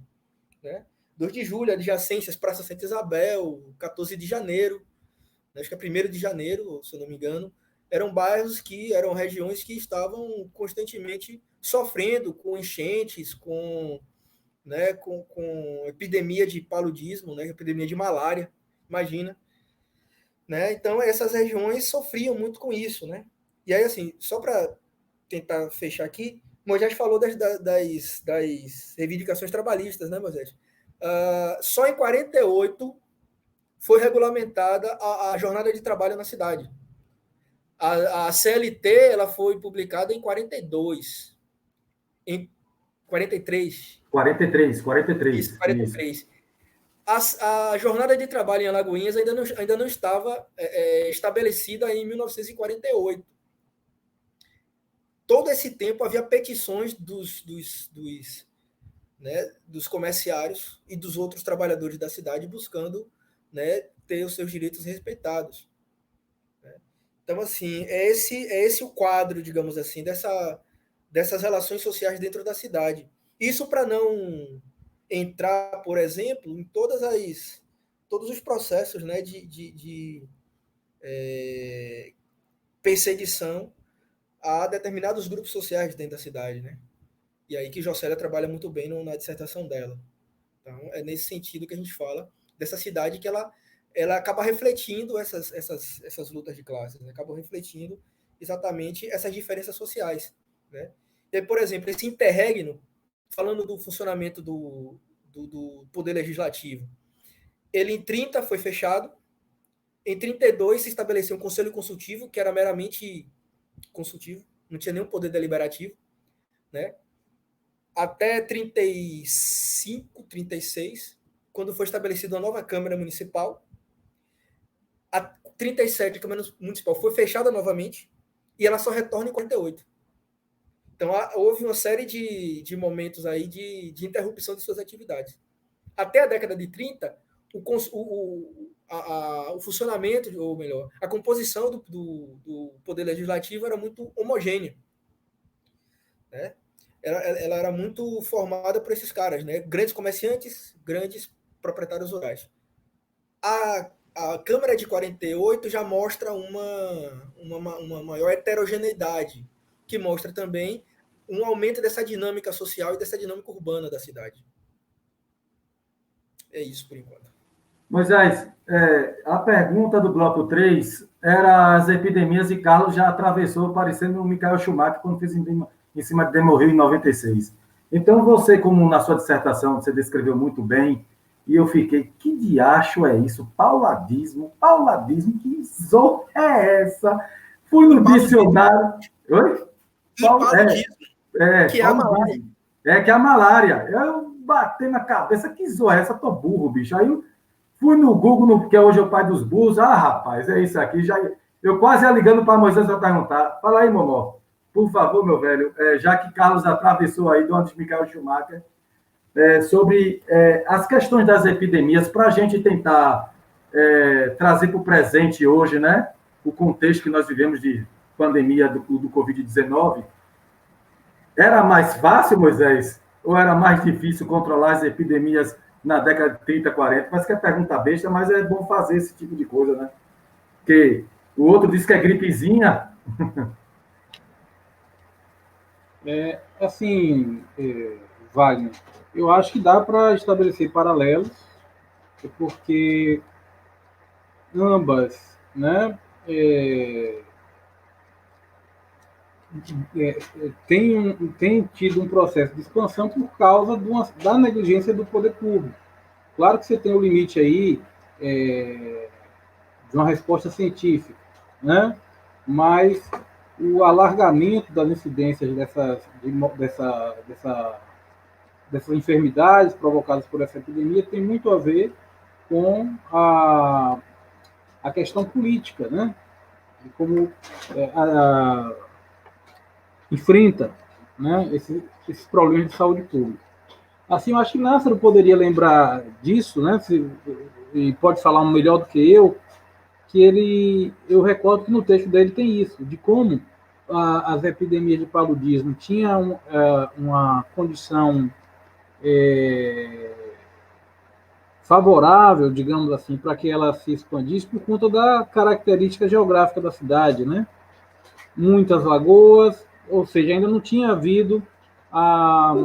Né? 2 de Julho, adjacências, Praça Santa Isabel, 14 de Janeiro, acho que é 1º de Janeiro, se eu não me engano, eram regiões que estavam constantemente sofrendo com enchentes, com epidemia de paludismo, né, epidemia de malária, imagina. Né? Então, essas regiões sofriam muito com isso. Né? E aí, assim, só para tentar fechar aqui, Moisés falou das reivindicações trabalhistas, né, Moisés? Só em 48 foi regulamentada a jornada de trabalho na cidade. A CLT ela foi publicada em 42. Em 43. 43. Isso, 43. Isso. A jornada de trabalho em Alagoinhas ainda não estava estabelecida em 1948. Todo esse tempo havia petições dos comerciários e dos outros trabalhadores da cidade buscando, né, ter os seus direitos respeitados. Né? Então, assim, é esse o quadro, digamos assim, dessas relações sociais dentro da cidade. Isso para não entrar, por exemplo, em todos os processos, né, de perseguição a determinados grupos sociais dentro da cidade, né? E aí que Jocélia trabalha muito bem na dissertação dela. Então, é nesse sentido que a gente fala dessa cidade que ela acaba refletindo essas lutas de classes, né? Acaba refletindo exatamente essas diferenças sociais, né? E aí, por exemplo, esse interregno, falando do funcionamento do Poder Legislativo, ele em 30 foi fechado, em 32 se estabeleceu um conselho consultivo, que era meramente consultivo, não tinha nenhum poder deliberativo, né? Até 35, 36, quando foi estabelecida a nova Câmara Municipal, a 37, a Câmara Municipal foi fechada novamente, e ela só retorna em 48. Então, houve uma série de momentos aí de interrupção de suas atividades. Até a década de 30, o funcionamento, ou melhor, a composição do Poder Legislativo era muito homogênea, né? Ela era muito formada por esses caras, né? Grandes comerciantes, grandes proprietários rurais. A Câmara de 48 já mostra uma maior heterogeneidade, que mostra também um aumento dessa dinâmica social e dessa dinâmica urbana da cidade. É isso por enquanto. Moisés, a pergunta do bloco 3 era as epidemias e Carlos já atravessou, parecendo o Michael Schumacher quando fez em cima de Demorrio em 96. Então, você, como na sua dissertação, você descreveu muito bem, e eu fiquei, que diacho é isso? Pauladismo, que zorra é essa? Fui no dicionário... Oi? Paludismo, que é a malária. Que é a malária. Eu bati na cabeça, que zorra é essa? Tô burro, bicho. Aí eu fui no Google, que hoje é o pai dos burros. Ah, rapaz, é isso aqui. Eu quase ia ligando para Moisés para perguntar. Fala aí, Momó. Por favor, meu velho, já que Carlos atravessou aí do antes de Michael Schumacher, sobre as questões das epidemias, para a gente tentar trazer para o presente hoje, né? O contexto que nós vivemos de pandemia do Covid-19. Era mais fácil, Moisés? Ou era mais difícil controlar as epidemias na década de 30, 40? Parece que é pergunta besta, mas é bom fazer esse tipo de coisa, né? Porque o outro diz que é gripezinha. Wagner, eu acho que dá para estabelecer paralelos, porque ambas, né, tem tido um processo de expansão por causa da negligência do poder público. Claro que você tem o limite aí de uma resposta científica, né? Mas o alargamento das incidências dessas enfermidades provocadas por essa epidemia tem muito a ver com a questão política, né? De como enfrenta, né, esses problemas de saúde pública. Assim, eu acho que Nássaro poderia lembrar disso, né? E pode falar melhor do que eu eu recordo que no texto dele tem isso, de como as epidemias de paludismo tinham uma condição favorável, digamos assim, para que ela se expandisse por conta da característica geográfica da cidade, né? Muitas lagoas, ou seja, ainda não tinha havido a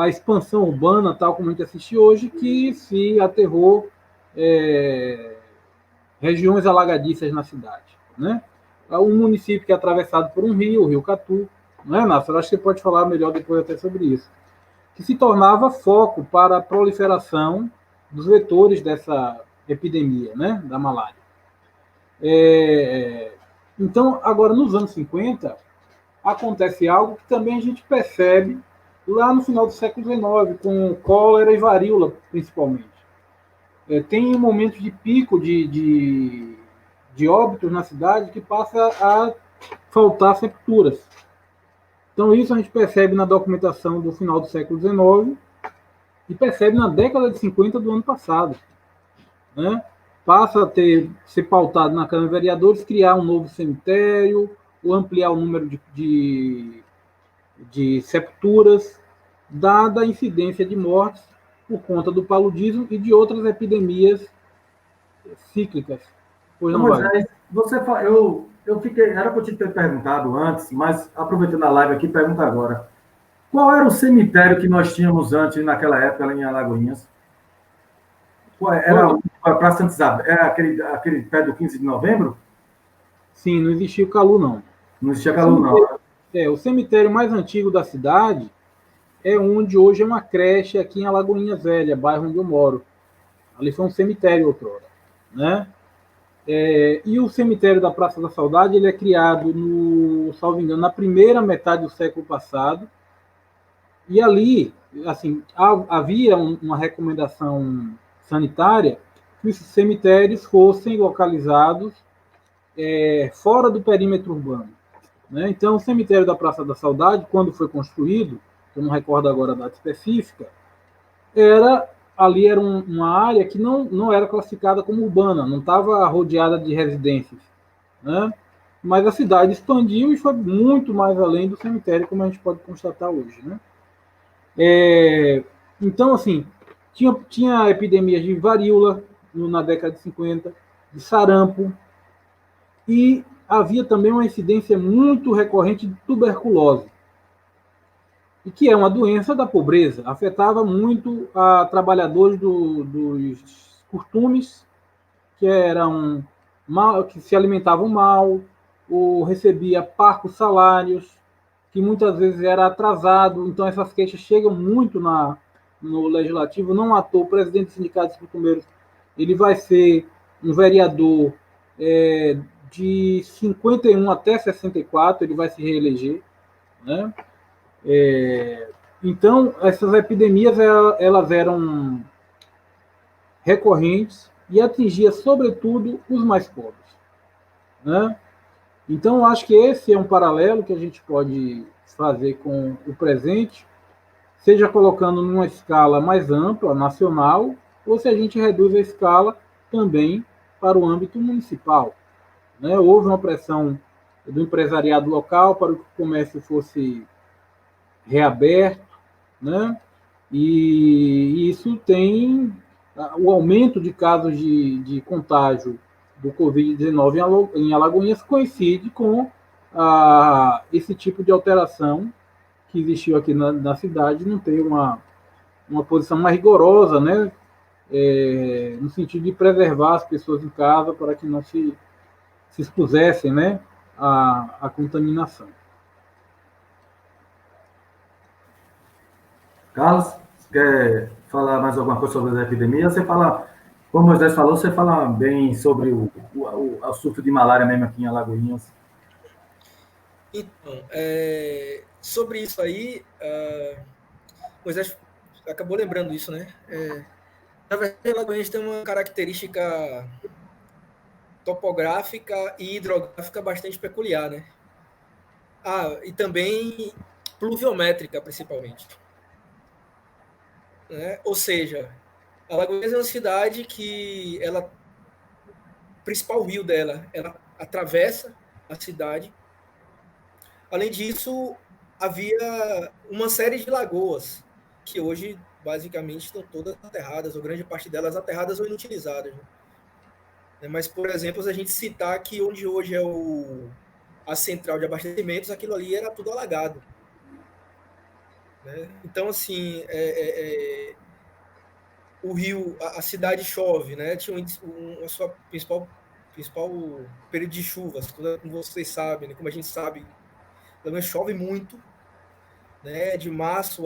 expansão urbana, tal como a gente assiste hoje, que se aterrou regiões alagadiças na cidade, né? Um município que é atravessado por um rio, o Rio Catu, não é, Nássaro? Acho que você pode falar melhor depois até sobre isso, que se tornava foco para a proliferação dos vetores dessa epidemia, né, da malária. Então, agora, nos anos 50, acontece algo que também a gente percebe lá no final do século XIX, com cólera e varíola, principalmente. Tem um momento de pico de óbitos na cidade que passa a faltar sepulturas. Então, isso a gente percebe na documentação do final do século XIX e percebe na década de 50 do ano passado, né? Passa a ser pautado na Câmara de Vereadores, criar um novo cemitério, ou ampliar o número de sepulturas, dada a incidência de mortes por conta do paludismo e de outras epidemias cíclicas. Pois não, Moisés, eu fiquei, era para eu te ter perguntado antes, mas aproveitando a live aqui, pergunta agora. Qual era o cemitério que nós tínhamos antes, naquela época, lá em Alagoinhas? Era a Praça Santa Isabel? Era aquele pé do 15 de novembro? Sim, não existia o Calu, não. Não existia Calu, não. O cemitério mais antigo da cidade é onde hoje é uma creche aqui em Alagoinhas Velha, bairro onde eu moro. Ali foi um cemitério outrora, né? E o cemitério da Praça da Saudade ele é criado, salvo engano, na primeira metade do século passado. E ali, assim, havia uma recomendação sanitária que os cemitérios fossem localizados fora do perímetro urbano, né? Então, o cemitério da Praça da Saudade, quando foi construído, eu não recordo agora a data específica, ali era uma área que não era classificada como urbana, não estava rodeada de residências, né? Mas a cidade expandiu e foi muito mais além do cemitério, como a gente pode constatar hoje, né? Então, assim, tinha epidemias de varíola na década de 50, de sarampo, e havia também uma incidência muito recorrente de tuberculose, e que é uma doença da pobreza, afetava muito a trabalhadores dos costumes, que eram mal, que se alimentavam mal, ou recebia parcos salários, que muitas vezes era atrasado. Então essas queixas chegam muito no legislativo. Não à toa, o presidente do Sindicato dos Costumeiros ele vai ser um vereador de 51 até 64, ele vai se reeleger, né? Então, essas epidemias elas eram recorrentes e atingia, sobretudo, os mais pobres, né? Então, acho que esse é um paralelo que a gente pode fazer com o presente, seja colocando numa escala mais ampla, nacional, ou se a gente reduz a escala também para o âmbito municipal, né? Houve uma pressão do empresariado local para que o comércio fosse reaberto, né? E isso tem o aumento de casos de contágio do Covid-19 em Alagoinhas coincide com esse tipo de alteração que existiu aqui na cidade, não ter uma posição mais rigorosa, né? No sentido de preservar as pessoas em casa para que não se expusessem, né, à contaminação. Carlos, quer falar mais alguma coisa sobre as epidemias? Você fala, como o Moisés falou, você fala bem sobre o surto de malária mesmo aqui em Alagoinhas. Então, sobre isso aí, Moisés acabou lembrando isso, né? Na verdade, Alagoinhas tem uma característica topográfica e hidrográfica bastante peculiar, né? E também pluviométrica, principalmente. Né? Ou seja, Alagoinhas é uma cidade que o principal rio dela, ela atravessa a cidade. Além disso, havia uma série de lagoas que hoje basicamente estão todas aterradas, ou grande parte delas aterradas ou inutilizadas. Né? Mas, por exemplo, se a gente citar que onde hoje é a central de abastecimentos, aquilo ali era tudo alagado. Né? Então, assim, o rio, a cidade chove, né? Tinha a sua principal período de chuvas, como vocês sabem, né? Como a gente sabe, também chove muito, né? De março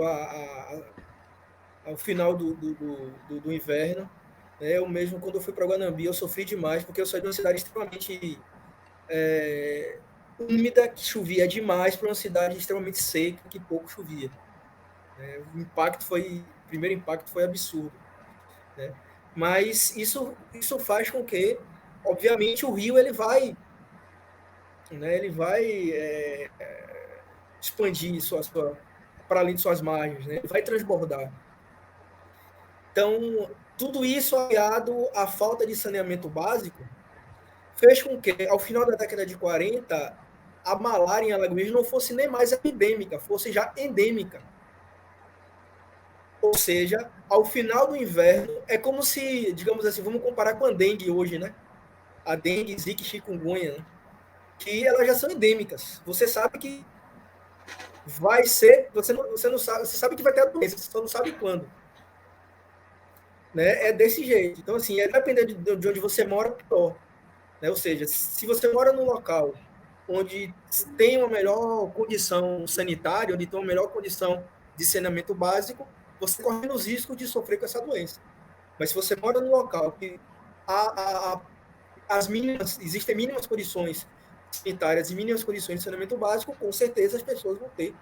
ao final do inverno. Né? Eu mesmo, quando eu fui para Guanambi, eu sofri demais, porque eu saí de uma cidade extremamente úmida, que chovia demais, para uma cidade extremamente seca, que pouco chovia. O primeiro impacto foi absurdo. Né? Mas isso faz com que, obviamente, o rio ele vai expandir para além de suas margens, né? Ele vai transbordar. Então, tudo isso aliado à falta de saneamento básico fez com que, ao final da década de 40, a malária em Alagoas não fosse nem mais epidêmica, fosse já endêmica. Ou seja, ao final do inverno, é como se, digamos assim, vamos comparar com a dengue hoje, né? A dengue, zika e chikungunya, né? Que elas já são endêmicas. Você sabe que vai ser, você não sabe, você sabe que vai ter a doença, você só não sabe quando. Né? É desse jeito. Então, assim, dependendo de onde você mora, pior. né? Ou seja, se você mora num local onde tem uma melhor condição sanitária, onde tem uma melhor condição de saneamento básico, você corre os riscos de sofrer com essa doença. Mas se você mora num local que existem mínimas condições sanitárias e mínimas condições de saneamento básico, com certeza as pessoas vão ter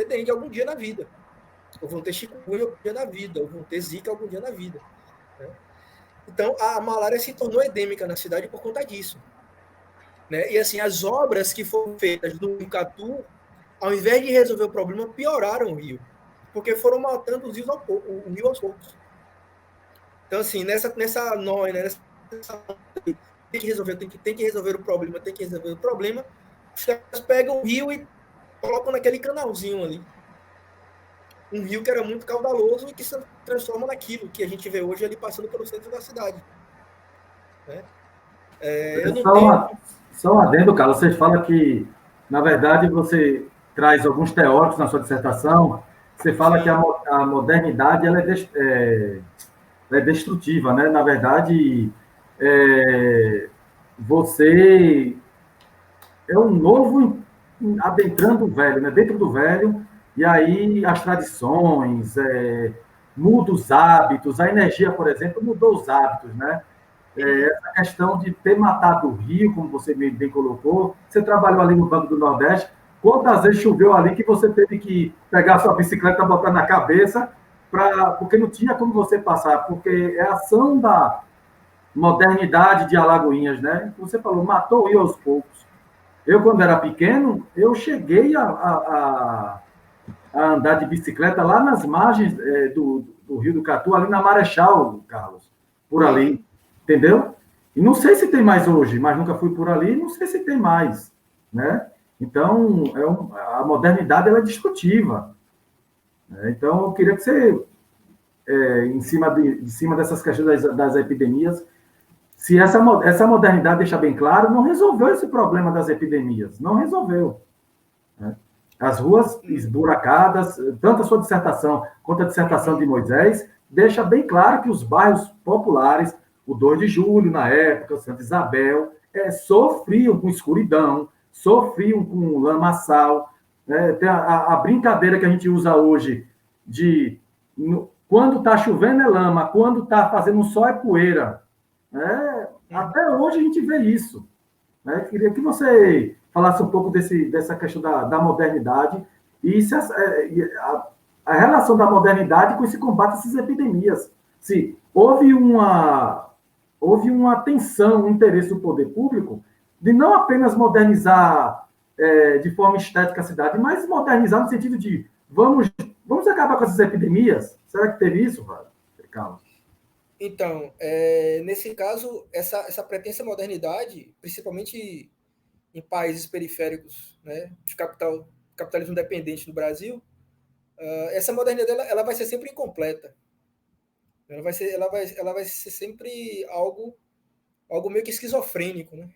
dengue algum dia na vida, ou vão ter chikungunya algum dia na vida, ou vão ter zika algum dia na vida, né? Então, a malária se tornou endêmica na cidade por conta disso, né? E assim, as obras que foram feitas no Rio Catu, ao invés de resolver o problema, pioraram o rio, porque foram matando os rios o rio aos poucos. Então, assim, nessa noia, né, tem que resolver o problema, tem que resolver o problema, os caras pegam o rio e colocam naquele canalzinho ali. Um rio que era muito caudaloso e que se transforma naquilo que a gente vê hoje ali passando pelo centro da cidade, né? Eu não tenho... Só um adendo, Carlos. Você fala que, na verdade, você traz alguns teóricos na sua dissertação. Você fala que a modernidade ela é destrutiva, né? Na verdade, você é um novo adentrando o velho, né? Dentro do velho, e aí as tradições, muda os hábitos, a energia, por exemplo, mudou os hábitos, né? Essa questão de ter matado o rio, como você bem colocou, você trabalhou ali no Banco do Nordeste, quantas vezes choveu ali que você teve que pegar a sua bicicleta, botar na cabeça, porque não tinha como você passar, porque é a ação da modernidade de Alagoinhas, né? Você falou, matou o rio aos poucos. Eu, quando era pequeno, eu cheguei a andar de bicicleta lá nas margens do Rio do Catu, ali na Marechal, Carlos, por ali, entendeu? E não sei se tem mais hoje, mas nunca fui por ali, não sei se tem mais, né? Então, a modernidade ela é discutível, né? Então, eu queria que você, em cima dessas questões das epidemias, se essa modernidade deixa bem claro, não resolveu esse problema das epidemias, não resolveu, né? As ruas esburacadas, tanto a sua dissertação quanto a dissertação de Moisés, deixa bem claro que os bairros populares, o 2 de julho, na época, Santa Isabel, sofriam com escuridão, sofriam com lamaçal, né? Tem a brincadeira que a gente usa hoje de quando está chovendo é lama, quando está fazendo um sol é poeira. Até hoje a gente vê isso, né? Queria que você falasse um pouco dessa questão da modernidade e a relação da modernidade com esse combate a essas epidemias. Se houve uma atenção, um interesse do poder público de não apenas modernizar de forma estética a cidade, mas modernizar no sentido de vamos acabar com essas epidemias? Será que teve isso, Carlos? Então, nesse caso, essa pretensa modernidade, principalmente em países periféricos, né, de capitalismo dependente do Brasil, essa modernidade ela vai ser sempre incompleta. Ela vai ser sempre algo meio que esquizofrênico, né?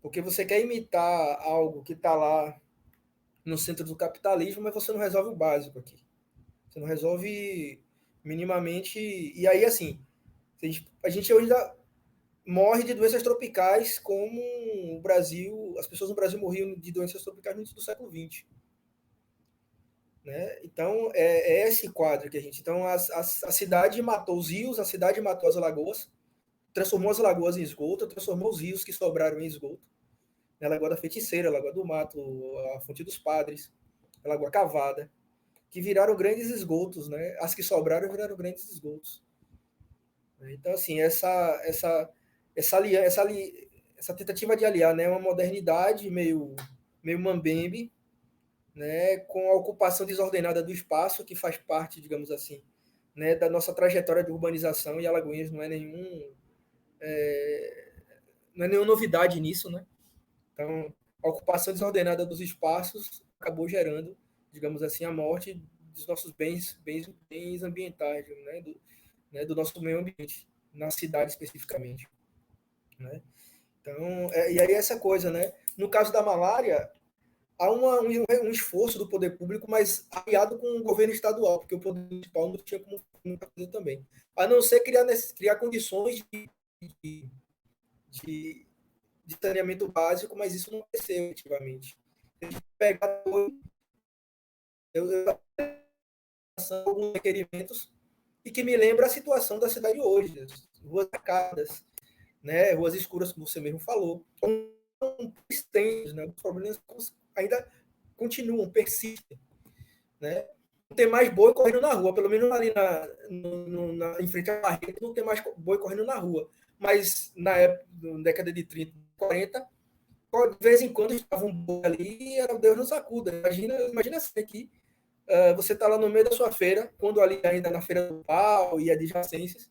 Porque você quer imitar algo que está lá no centro do capitalismo, mas você não resolve o básico aqui. Você não resolve minimamente. E aí, assim, a gente hoje morre de doenças tropicais como o Brasil, as pessoas no Brasil morriam de doenças tropicais no início do século XX. Né? Então, é esse quadro que a gente... Então, a cidade matou os rios, a cidade matou as lagoas, transformou as lagoas em esgoto, transformou os rios que sobraram em esgoto. A Lagoa da Feiticeira, a Lagoa do Mato, a Fonte dos Padres, a Lagoa Cavada, que viraram grandes esgotos, né? As que sobraram viraram grandes esgotos. Então, assim, essa tentativa de aliar, né, uma modernidade meio mambembe, né, com a ocupação desordenada do espaço, que faz parte, digamos assim, né, da nossa trajetória de urbanização, e Alagoinhas não é nenhuma novidade nisso, né? Então, a ocupação desordenada dos espaços acabou gerando, digamos assim, a morte dos nossos bens ambientais, né, do nosso meio ambiente, na cidade especificamente, né? Então, e aí essa coisa, né? No caso da malária, há um esforço do poder público, mas aliado com o governo estadual, porque o poder municipal não tinha como fazer também. A não ser criar condições de de, de saneamento básico, mas isso não aconteceu efetivamente. A gente pega alguns requerimentos e que me lembra a situação da cidade hoje, ruas arcadas, né, ruas escuras, como você mesmo falou, existentes, né, os problemas ainda continuam, persistem, né? Não tem mais boi correndo na rua, pelo menos ali em frente à barreira, não tem mais boi correndo na rua. Mas na década de 30, 40, de vez em quando estava um boi ali e era Deus nos acuda. Imagina assim que você está lá no meio da sua feira, quando ali ainda na feira do pau e adjacências,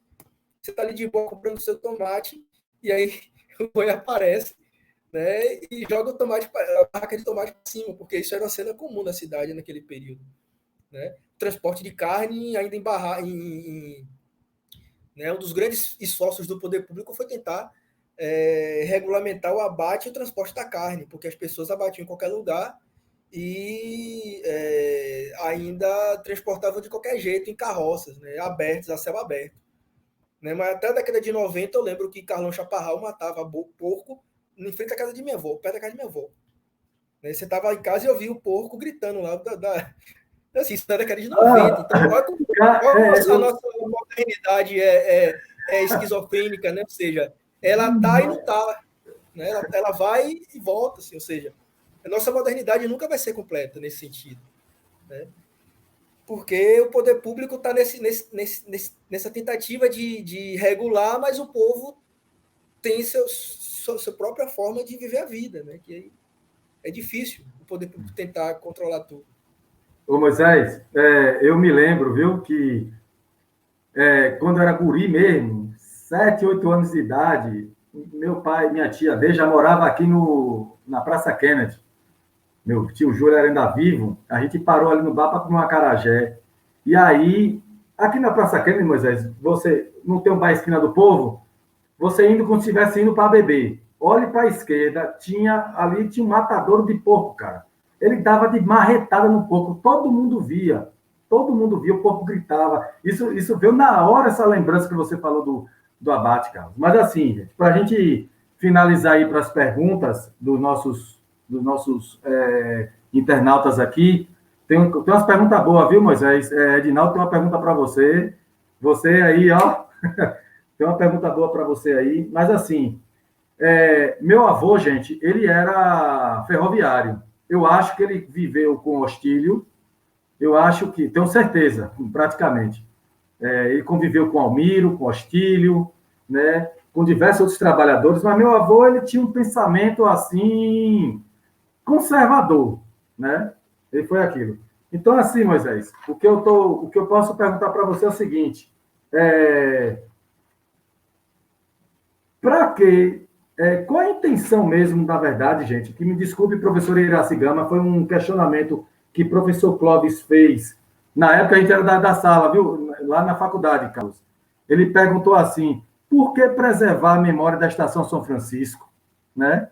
você está ali de boa comprando seu tomate e aí o boi aparece, né, e joga a barraca de tomate para cima, porque isso era uma cena comum na cidade naquele período. Né? Transporte de carne ainda né, um dos grandes esforços do poder público foi tentar regulamentar o abate e o transporte da carne, porque as pessoas abatiam em qualquer lugar e ainda transportavam de qualquer jeito em carroças, né, abertas, a céu aberto. Né? Mas até a década de 90 eu lembro que Carlão Chaparral matava porco em frente à casa de minha avó, perto da casa de minha avó. Né? Você estava em casa e ouvia o porco gritando lá assim, isso na década de 90. Então, olha como a nossa modernidade é esquizofrênica, né? Ou seja, ela tá e não tá. Né? Ela vai e volta, assim, ou seja, a nossa modernidade nunca vai ser completa nesse sentido. Né? Porque o poder público está nessa tentativa de regular, mas o povo tem sua própria forma de viver a vida. Né? Que é difícil o poder público tentar controlar tudo. Ô Moisés, eu me lembro, viu, que quando eu era guri mesmo, 7, 8 anos de idade, meu pai e minha tia D já morava aqui na Praça Kennedy. Meu tio Júlio era ainda vivo, a gente parou ali no bar para comer um acarajé. E aí, aqui na Praça Kennedy, Moisés, você não tem um bar esquina do povo? Você indo como se estivesse indo para beber. Olhe para a esquerda, tinha um matadouro de porco, cara. Ele dava de marretada no porco, todo mundo via, o porco gritava. Isso veio na hora, essa lembrança que você falou do abate, Carlos. Mas assim, gente, para a gente finalizar aí para as perguntas dos nossos internautas aqui, tem umas perguntas boas, viu, Moisés? Edinaldo tem uma pergunta para você. Você aí, ó, tem uma pergunta boa para você aí. Mas assim, meu avô, gente, ele era ferroviário. Eu acho que ele viveu com Ostílio. Eu acho que, tenho certeza, praticamente. Ele conviveu com Almiro, com Ostílio, né, com diversos outros trabalhadores, mas meu avô ele tinha um pensamento assim conservador, né? Ele foi aquilo. Então, assim, Moisés, o que eu posso perguntar para você é o seguinte: para quê? Qual a intenção mesmo, na verdade, gente? Que me desculpe, professor Iracigama, foi um questionamento que o professor Clóvis fez. Na época a gente era da sala, viu? Lá na faculdade, Carlos. Ele perguntou assim: por que preservar a memória da Estação São Francisco? Né?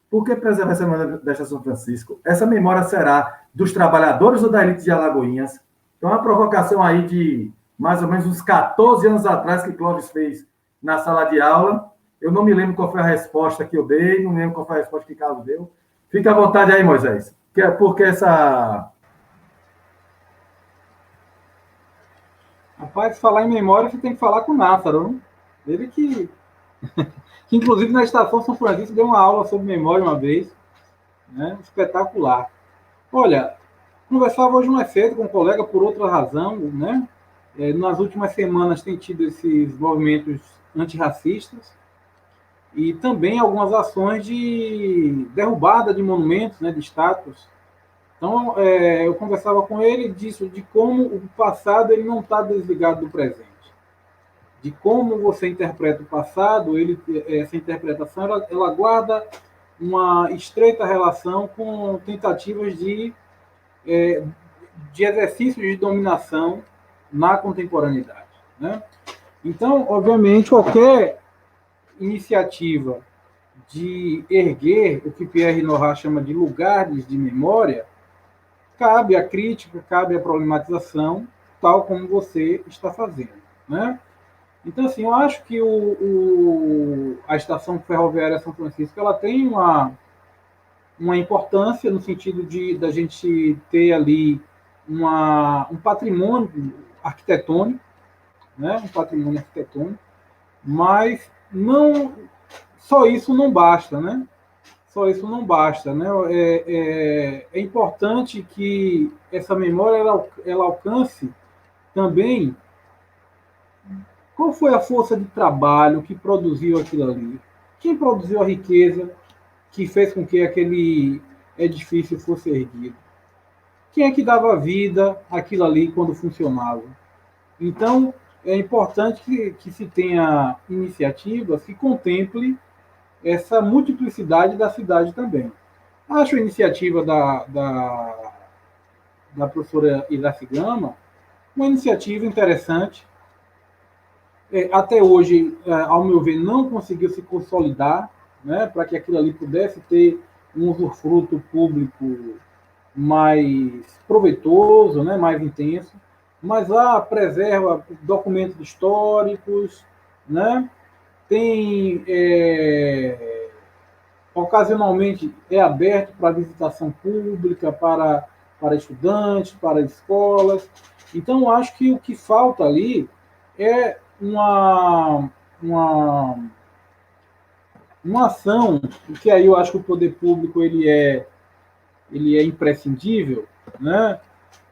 Por que preservar essa memória da Estação São Francisco? Essa memória será dos trabalhadores ou da elite de Alagoinhas? Então, uma provocação aí de mais ou menos uns 14 anos atrás que Clóvis fez na sala de aula. Eu não me lembro qual foi a resposta que eu dei, não lembro qual foi a resposta que Carlos deu. Fica à vontade aí, Moisés. Porque essa... Rapaz, falar em memória, você tem que falar com o Názaro, não? Ele que inclusive na Estação São Francisco deu uma aula sobre memória uma vez, né? Espetacular. Olha, conversava hoje mais cedo com um colega por outra razão, né? Nas últimas semanas tem tido esses movimentos antirracistas e também algumas ações de derrubada de monumentos, né, de estátuas. Então, eu conversava com ele disso, de como o passado ele não está desligado do presente. De como você interpreta o passado, essa interpretação ela guarda uma estreita relação com tentativas de exercícios de dominação na contemporaneidade. Né? Então, obviamente, qualquer iniciativa de erguer o que Pierre Nora chama de lugares de memória, cabe a crítica, cabe a problematização, tal como você está fazendo. Né? Então, assim, eu acho que a estação ferroviária São Francisco ela tem uma importância no sentido de da gente ter ali um patrimônio arquitetônico, né? Um patrimônio arquitetônico, mas não só isso não basta, né? Só isso não basta, né? É importante que essa memória ela alcance também qual foi a força de trabalho que produziu aquilo ali, quem produziu a riqueza que fez com que aquele edifício fosse erguido, quem é que dava vida àquilo ali quando funcionava. Então, é importante que se tenha iniciativas que contemple essa multiplicidade da cidade também. Acho a iniciativa da professora Iraci Gama uma iniciativa interessante. Até hoje, ao meu ver, não conseguiu se consolidar, né, para que aquilo ali pudesse ter um usufruto público mais proveitoso, né, mais intenso, mas lá preserva documentos históricos, né, tem ocasionalmente é aberto para visitação pública, para estudantes, para escolas. Então, acho que o que falta ali é uma ação, que aí eu acho que o poder público ele é imprescindível, né,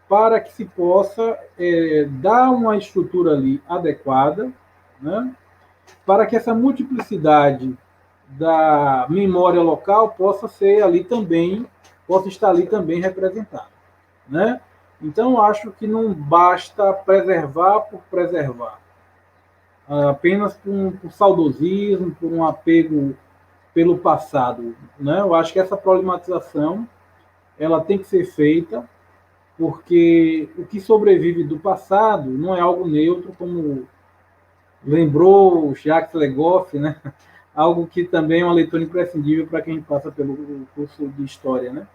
para que se possa dar uma estrutura ali adequada, né, para que essa multiplicidade da memória local possa estar ali também representada, né? Então acho que não basta preservar por preservar, apenas por saudosismo, por um apego pelo passado, né? Eu acho que essa problematização ela tem que ser feita porque o que sobrevive do passado não é algo neutro, como lembrou Jacques Legoff, né? Algo que também é uma leitura imprescindível para quem passa pelo curso de História, né?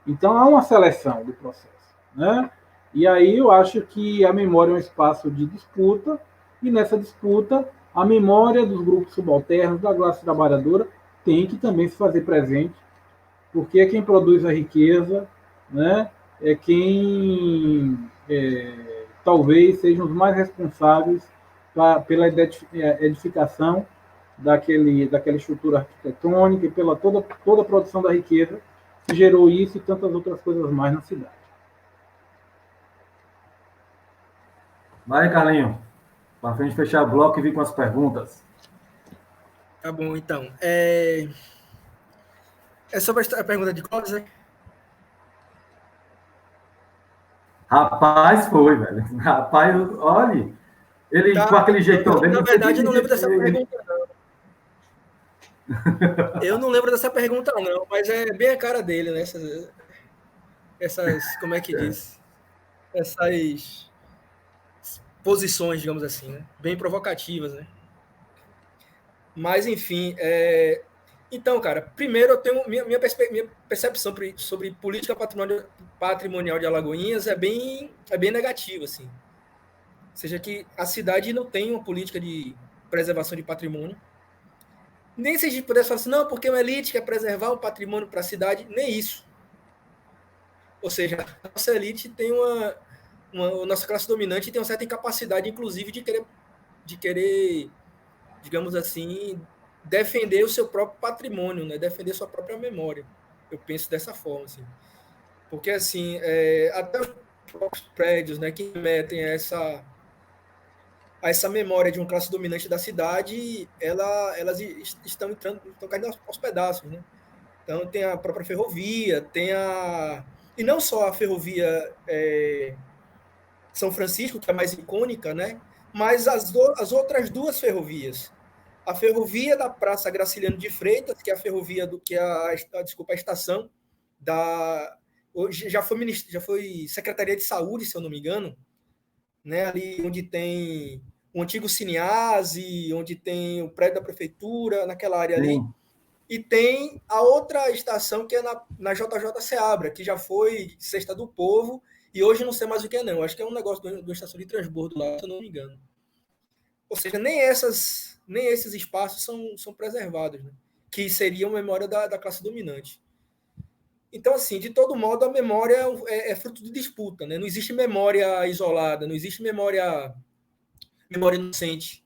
Então, há uma seleção do processo, né? E aí eu acho que a memória é um espaço de disputa, e nessa disputa, a memória dos grupos subalternos, da classe trabalhadora, tem que também se fazer presente, porque é quem produz a riqueza, né? É quem talvez sejam os mais responsáveis pela edificação daquela estrutura arquitetônica e pela toda a produção da riqueza que gerou isso e tantas outras coisas mais na cidade. Vai, Carlinho, para frente fechar o bloco e vir com as perguntas. Tá bom, então. Sobre a pergunta de Clóvis, né? Rapaz, foi, velho. Rapaz, olha, ele com aquele jeitão dele. Na verdade, eu não lembro dessa pergunta, não. Eu não lembro dessa pergunta, não, mas é bem a cara dele, né? Como é que diz? Essas posições, digamos assim, né? Bem provocativas, né? Mas, enfim, então, cara, primeiro eu tenho minha percepção sobre política patrimonial de Alagoinhas é bem negativa, assim. Ou seja, que a cidade não tem uma política de preservação de patrimônio. Nem se a gente pudesse falar assim, não, porque uma elite quer preservar o patrimônio para a cidade, nem isso. Ou seja, a nossa elite tem a nossa classe dominante tem uma certa incapacidade, inclusive, de querer, digamos assim, defender o seu próprio patrimônio, né? Defender sua própria memória. Eu penso dessa forma, assim. Porque, assim, até os próprios prédios, né, que metem essa memória de uma classe dominante da cidade, elas estão caindo aos pedaços, né? Então, tem a própria ferrovia, e não só a ferrovia São Francisco, que é a mais icônica, né? Mas as outras duas ferrovias. A ferrovia da Praça Graciliano de Freitas, que é a ferrovia a estação da hoje já foi Secretaria de Saúde, se eu não me engano, né? Ali onde tem o antigo Cinease, onde tem o prédio da prefeitura, naquela área ali. Sim. E tem a outra estação que é na JJ Seabra, que já foi Cesta do Povo, e hoje não sei mais o que é, não. Acho que é um negócio de uma estação de transbordo lá, se eu não me engano. Ou seja, nem esses espaços são preservados, né? Que seriam memória da classe dominante. Então, assim, de todo modo, a memória é fruto de disputa, né? Não existe memória isolada, não existe memória inocente.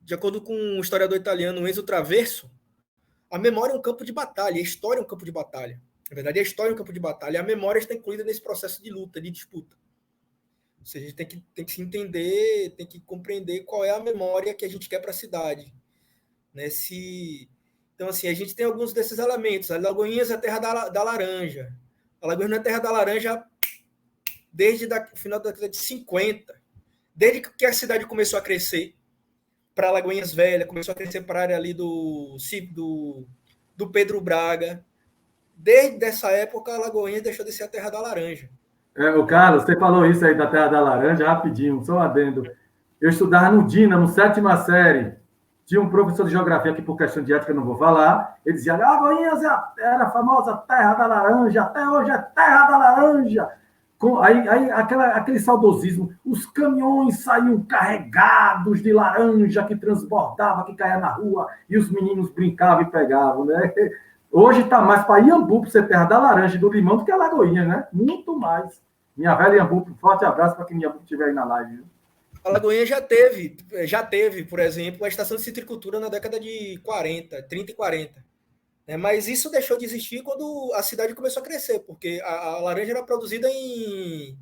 De acordo com o historiador italiano Enzo Traverso, a memória é um campo de batalha, a história é um campo de batalha. Na verdade, a história é um campo de batalha, a memória está incluída nesse processo de luta, de disputa. Ou seja, a gente tem que se entender, tem que compreender qual é a memória que a gente quer para a cidade. Né? Então, assim, a gente tem alguns desses elementos. Alagoinhas é a terra da laranja. Alagoinhas não é a terra da laranja desde o final da década de 50. Desde que a cidade começou a crescer para Alagoinhas Velha, começou a crescer para a área ali do Pedro Braga. Desde essa época, Alagoinhas deixou de ser a terra da laranja. O Carlos, você falou isso aí da Terra da Laranja, rapidinho, só um adendo. Eu estudava no DINAMO, 7ª série. Tinha um professor de geografia, que por questão de ética eu não vou falar, ele dizia, Alagoinhas era a famosa Terra da Laranja, até hoje é Terra da Laranja. Aí aquele saudosismo, os caminhões saíam carregados de laranja que transbordava, que caía na rua, e os meninos brincavam e pegavam, né? Hoje está mais para Iambu, para ser terra da laranja e do limão, do que Alagoinhas, né? Muito mais. Minha velha Iambu, um forte abraço para quem Iambu estiver aí na live. Alagoinhas já teve, por exemplo, a estação de citricultura na década de 30 e 40. Né? Mas isso deixou de existir quando a cidade começou a crescer, porque a laranja era produzida em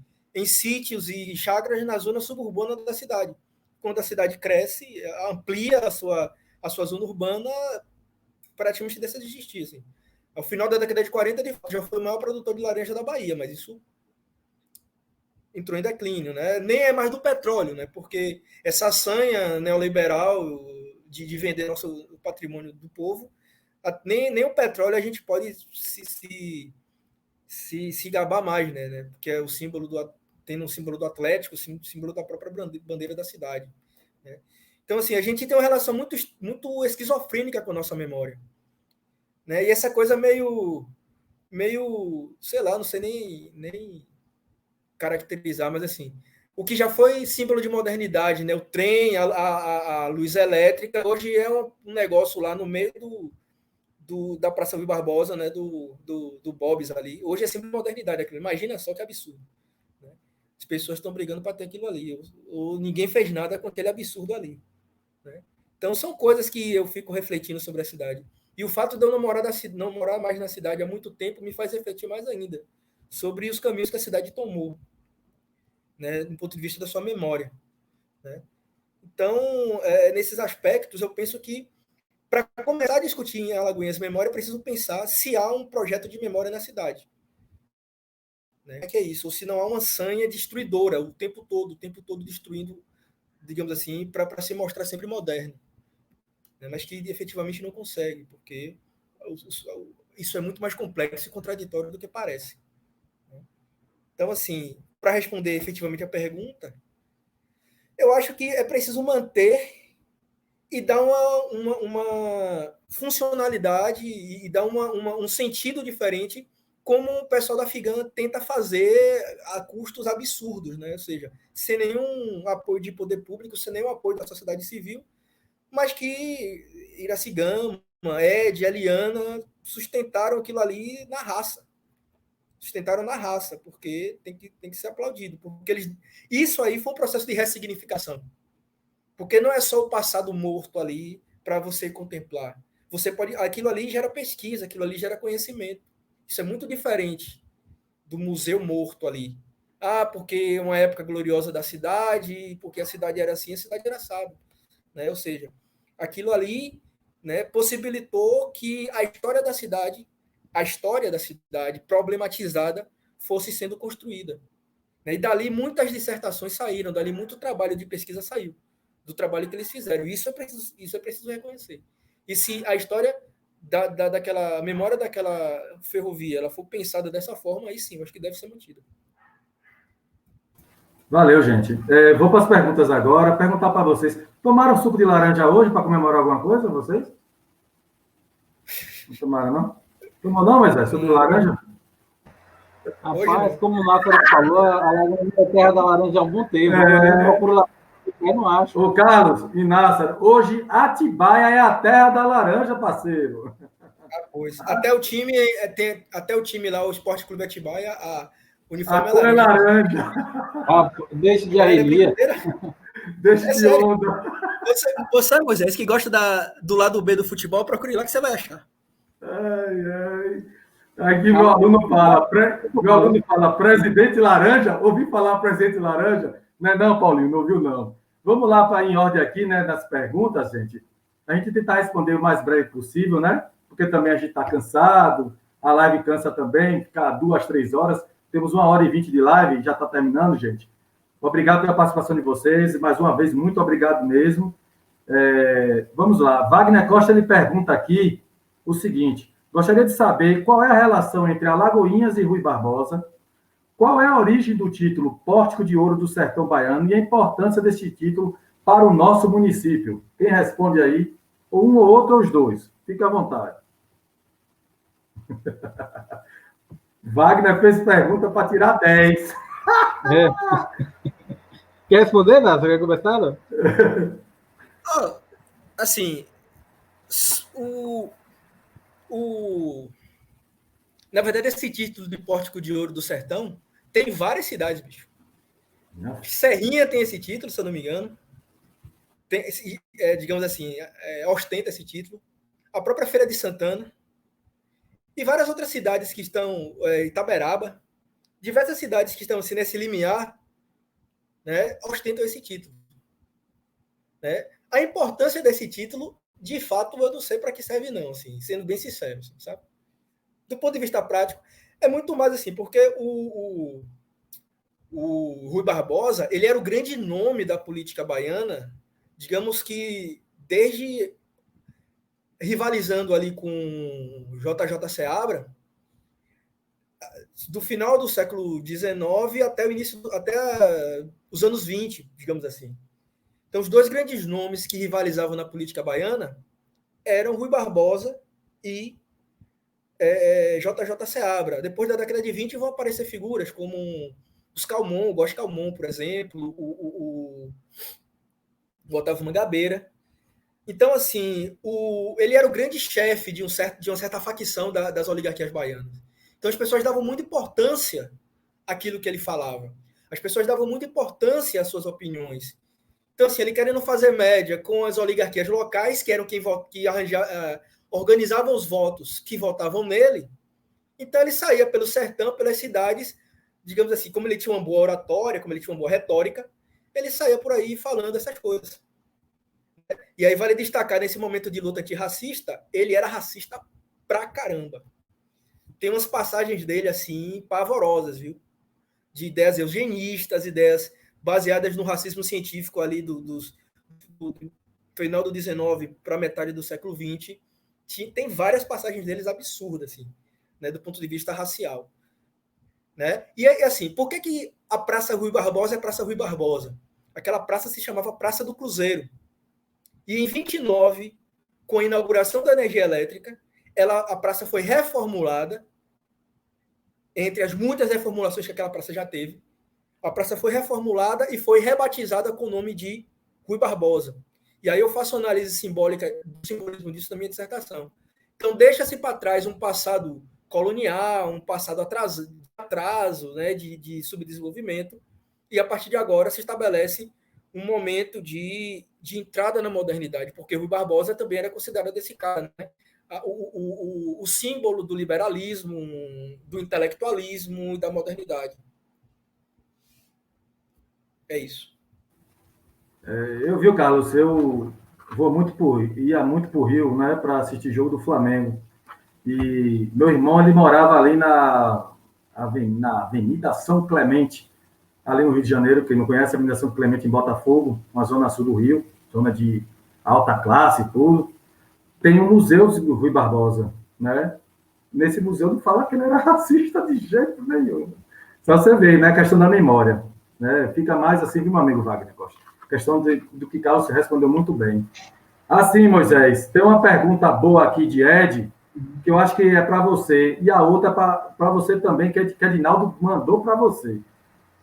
sítios e chácaras na zona suburbana da cidade. Quando a cidade cresce, amplia a sua zona urbana, praticamente deixa de existir. Assim. Ao final da década de 40, já foi o maior produtor de laranja da Bahia, mas isso entrou em declínio, né? Nem é mais do petróleo, né? Porque essa sanha neoliberal de vender nosso patrimônio do povo, nem o petróleo a gente pode se gabar mais, né? Porque é o símbolo tem um símbolo do Atlético, símbolo da própria bandeira da cidade. Né? Então, assim, a gente tem uma relação muito, muito esquizofrênica com a nossa memória. Né? E essa coisa meio, sei lá, não sei nem caracterizar, mas assim, o que já foi símbolo de modernidade, né? O trem, a luz elétrica, hoje é um negócio lá no meio da Praça Rui Barbosa, né? do Bob's ali. Hoje é sempre modernidade aquilo. Imagina só que absurdo. Né? As pessoas estão brigando para ter aquilo ali. Ou ninguém fez nada com aquele absurdo ali. Né? Então, são coisas que eu fico refletindo sobre a cidade. E o fato de eu não morar mais na cidade há muito tempo me faz refletir mais ainda sobre os caminhos que a cidade tomou, né, do ponto de vista da sua memória. Né? Então, nesses aspectos, eu penso que, para começar a discutir em Alagoinhas memória, é preciso pensar se há um projeto de memória na cidade. Né? Que é isso, ou se não há uma sanha destruidora o tempo todo destruindo, digamos assim, para se mostrar sempre moderno. Né? Mas que efetivamente não consegue, porque isso é muito mais complexo e contraditório do que parece. Né? Então, assim, para responder efetivamente a pergunta, eu acho que é preciso manter e dar uma funcionalidade e dar um sentido diferente, como o pessoal da FIGAN tenta fazer a custos absurdos, né? Ou seja, sem nenhum apoio de poder público, sem nenhum apoio da sociedade civil, mas que Iracigama, Ed, Eliana sustentaram aquilo ali na raça. Sustentaram na raça, porque tem que ser aplaudido. Porque isso aí foi um processo de ressignificação. Porque não é só o passado morto ali para você contemplar. Aquilo ali gera pesquisa, aquilo ali gera conhecimento. Isso é muito diferente do museu morto ali. Porque é uma época gloriosa da cidade, porque a cidade era assim, a cidade era assado. Né? Ou seja, aquilo ali, né, possibilitou que a história da cidade problematizada fosse sendo construída. E dali muitas dissertações saíram, dali muito trabalho de pesquisa saiu, do trabalho que eles fizeram. Isso é preciso reconhecer. E se a história daquela memória daquela ferrovia ela for pensada dessa forma, aí sim, eu acho que deve ser mantida. Valeu, gente. Vou para as perguntas agora. Perguntar para vocês. Tomaram suco de laranja hoje para comemorar alguma coisa, vocês? Não tomaram, não? Tomou não, mas suco de laranja? Rapaz, como o Náfaro falou, a Alagoinhas é terra da laranja há algum tempo. Eu procuro lá Eu não acho. Ô, Carlos e Nássaro, hoje Atibaia é a terra da laranja, parceiro. Pois. Até o time lá, o Esporte Clube Atibaia, o uniforme A cor é laranja. Deixa de arrelia. Deixa de onda. Você, Moisés, que gosta do lado B do futebol, procure lá que você vai achar. Ai. Aqui meu aluno fala presidente laranja. Ouvi falar presidente laranja? Não, Paulinho, não ouviu não. Vamos lá para em ordem aqui, né, das perguntas, gente. A gente tentar responder o mais breve possível, né? Porque também a gente está cansado, a live cansa também, ficar 2, 3 horas. Temos 1h20 de live, já está terminando, gente. Obrigado pela participação de vocês. Mais uma vez, muito obrigado mesmo. Vamos lá. Wagner Costa, ele pergunta aqui o seguinte: gostaria de saber qual é a relação entre Alagoinhas e Rui Barbosa, qual é a origem do título Pórtico de Ouro do Sertão Baiano e a importância desse título para o nosso município. Quem responde aí? Um ou outro ou os dois. Fique à vontade. Wagner fez pergunta para tirar 10. Quer responder, Nasa? Quer começar? Assim, na verdade, esse título de Pórtico de Ouro do Sertão tem várias cidades, bicho. Serrinha tem esse título, se eu não me engano. Digamos assim, ostenta esse título. A própria Feira de Santana. E várias outras cidades que estão, Itaberaba, diversas cidades que estão assim, nesse limiar, né, ostentam esse título. Né? A importância desse título, de fato, eu não sei para que serve, não, assim, sendo bem sincero, assim, sabe? Do ponto de vista prático, é muito mais assim, porque o Rui Barbosa, ele era o grande nome da política baiana, digamos que desde rivalizando ali com JJ Seabra, do final do século XIX até o início, até os anos 20, digamos assim. Então, os dois grandes nomes que rivalizavam na política baiana eram Rui Barbosa e JJ Seabra. Depois da década de 20 vão aparecer figuras como os Calmon, o Góes Calmon, por exemplo, o Otávio Mangabeira. Então, assim, ele era o grande chefe de uma certa facção das oligarquias baianas. Então, as pessoas davam muita importância àquilo que ele falava. As pessoas davam muita importância às suas opiniões. Então, assim, ele querendo fazer média com as oligarquias locais, que eram quem organizavam os votos que votavam nele. Então, ele saía pelo sertão, pelas cidades, digamos assim, como ele tinha uma boa oratória, como ele tinha uma boa retórica, ele saía por aí falando essas coisas. E aí vale destacar, nesse momento de luta antirracista, ele era racista pra caramba. Tem umas passagens dele, assim, pavorosas, viu? De ideias eugenistas, ideias baseadas no racismo científico ali do final do XIX para metade do século XX. Tem várias passagens deles absurdas, assim, né, do ponto de vista racial. Né? E assim, por que a Praça Rui Barbosa é Praça Rui Barbosa? Aquela praça se chamava Praça do Cruzeiro. E em 29, com a inauguração da energia elétrica, a praça foi reformulada, entre as muitas reformulações que aquela praça já teve. A praça foi reformulada e foi rebatizada com o nome de Rui Barbosa. E aí eu faço análise simbólica do simbolismo disso na minha dissertação. Então, deixa-se para trás um passado colonial, um passado atraso, né, de subdesenvolvimento, e a partir de agora se estabelece um momento de entrada na modernidade, porque Rui Barbosa também era considerado esse cara, né? O símbolo do liberalismo, do intelectualismo e da modernidade. É isso. Eu vi, Carlos, eu ia muito para o Rio, né, para assistir jogo do Flamengo. E meu irmão, ele morava ali na Avenida São Clemente, ali no Rio de Janeiro. Quem não conhece a Avenida São Clemente, em Botafogo, uma zona sul do Rio, zona de alta classe e tudo. Tem um museu do Rui Barbosa, né? Nesse museu não fala que ele era racista de jeito nenhum. Só você vê, né? A questão da memória, né? Fica mais assim que meu amigo Wagner Costa. A questão do que Carlos respondeu muito bem. Assim, Moisés, tem uma pergunta boa aqui de Ed, que eu acho que é para você, e a outra para você também, que Edinaldo mandou para você.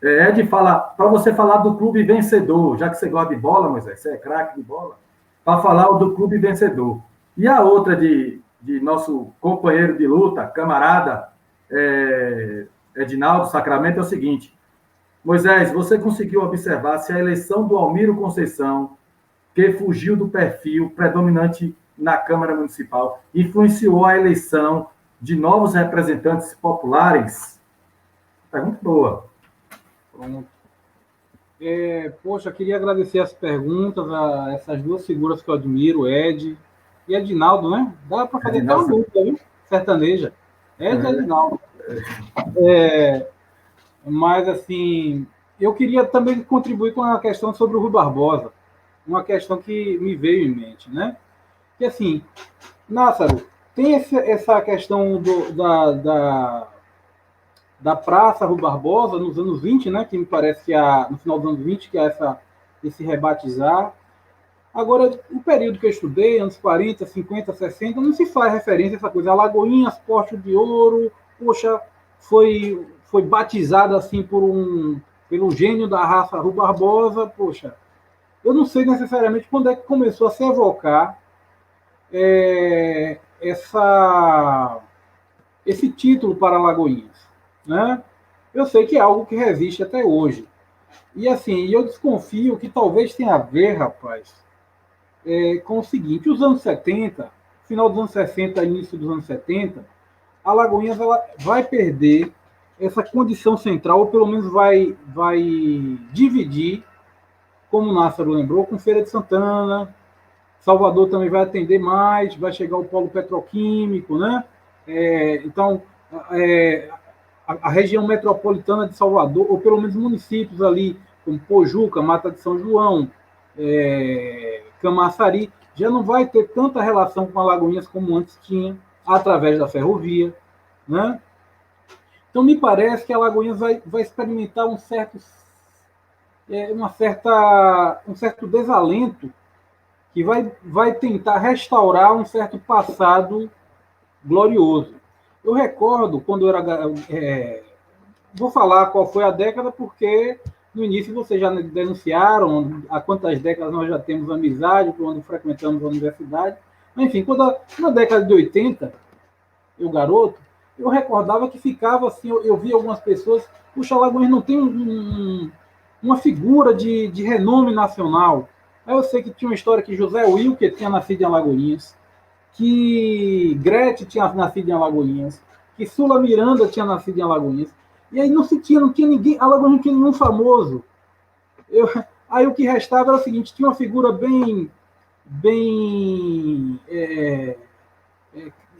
É de falar, para você falar do clube vencedor, já que você gosta de bola, Moisés, você é craque de bola, para falar do clube vencedor. E a outra de nosso companheiro de luta, camarada, Edinaldo Sacramento, é o seguinte: Moisés, você conseguiu observar se a eleição do Almiro Conceição, que fugiu do perfil predominante na Câmara Municipal, influenciou a eleição de novos representantes populares? Pergunta boa. Pronto. Poxa, queria agradecer as perguntas a essas duas figuras que eu admiro, Ed e Edinaldo, né? Dá para fazer até uma dupla, viu? Sertaneja. Ed e Edinaldo. Mas, assim, eu queria também contribuir com a questão sobre o Rui Barbosa, uma questão que me veio em mente, né? Que, assim, Nássaro, tem essa questão da Praça Rui Barbosa nos anos 20, né? Que me parece que no final dos anos 20, que é esse rebatizar. Agora, o período que eu estudei, anos 40, 50, 60, não se faz referência a essa coisa. Alagoinhas, Poste de Ouro, poxa, foi batizado assim pelo gênio da raça Rui Barbosa, poxa. Eu não sei necessariamente quando é que começou a se evocar esse título para Alagoinhas, né? Eu sei que é algo que resiste até hoje. E assim, eu desconfio que talvez tenha a ver, rapaz, com o seguinte: os anos 70, final dos anos 60, início dos anos 70, a Alagoinhas ela vai perder essa condição central, ou pelo menos vai dividir, como o Nássaro lembrou, com Feira de Santana. Salvador também vai atender mais, vai chegar o polo petroquímico, né? Então, a região metropolitana de Salvador, ou pelo menos municípios ali, como Pojuca, Mata de São João, Camaçari, já não vai ter tanta relação com Alagoinhas como antes tinha, através da ferrovia, né? Então, me parece que Alagoinhas vai experimentar um certo desalento, que vai tentar restaurar um certo passado glorioso. Eu recordo, quando eu era... vou falar qual foi a década, porque no início vocês já denunciaram há quantas décadas nós já temos amizade, quando frequentamos a universidade. Enfim, na década de 80, eu garoto, eu recordava que ficava assim, eu via algumas pessoas, puxa, Alagoinhas não tem uma figura de renome nacional. Aí eu sei que tinha uma história que José Wilker tinha nascido em Alagoinhas, que Gretchen tinha nascido em Alagoinhas, que Sula Miranda tinha nascido em Alagoinhas. E aí não tinha ninguém, Alagoinhas não tinha nenhum famoso. Aí o que restava era o seguinte: tinha uma figura bem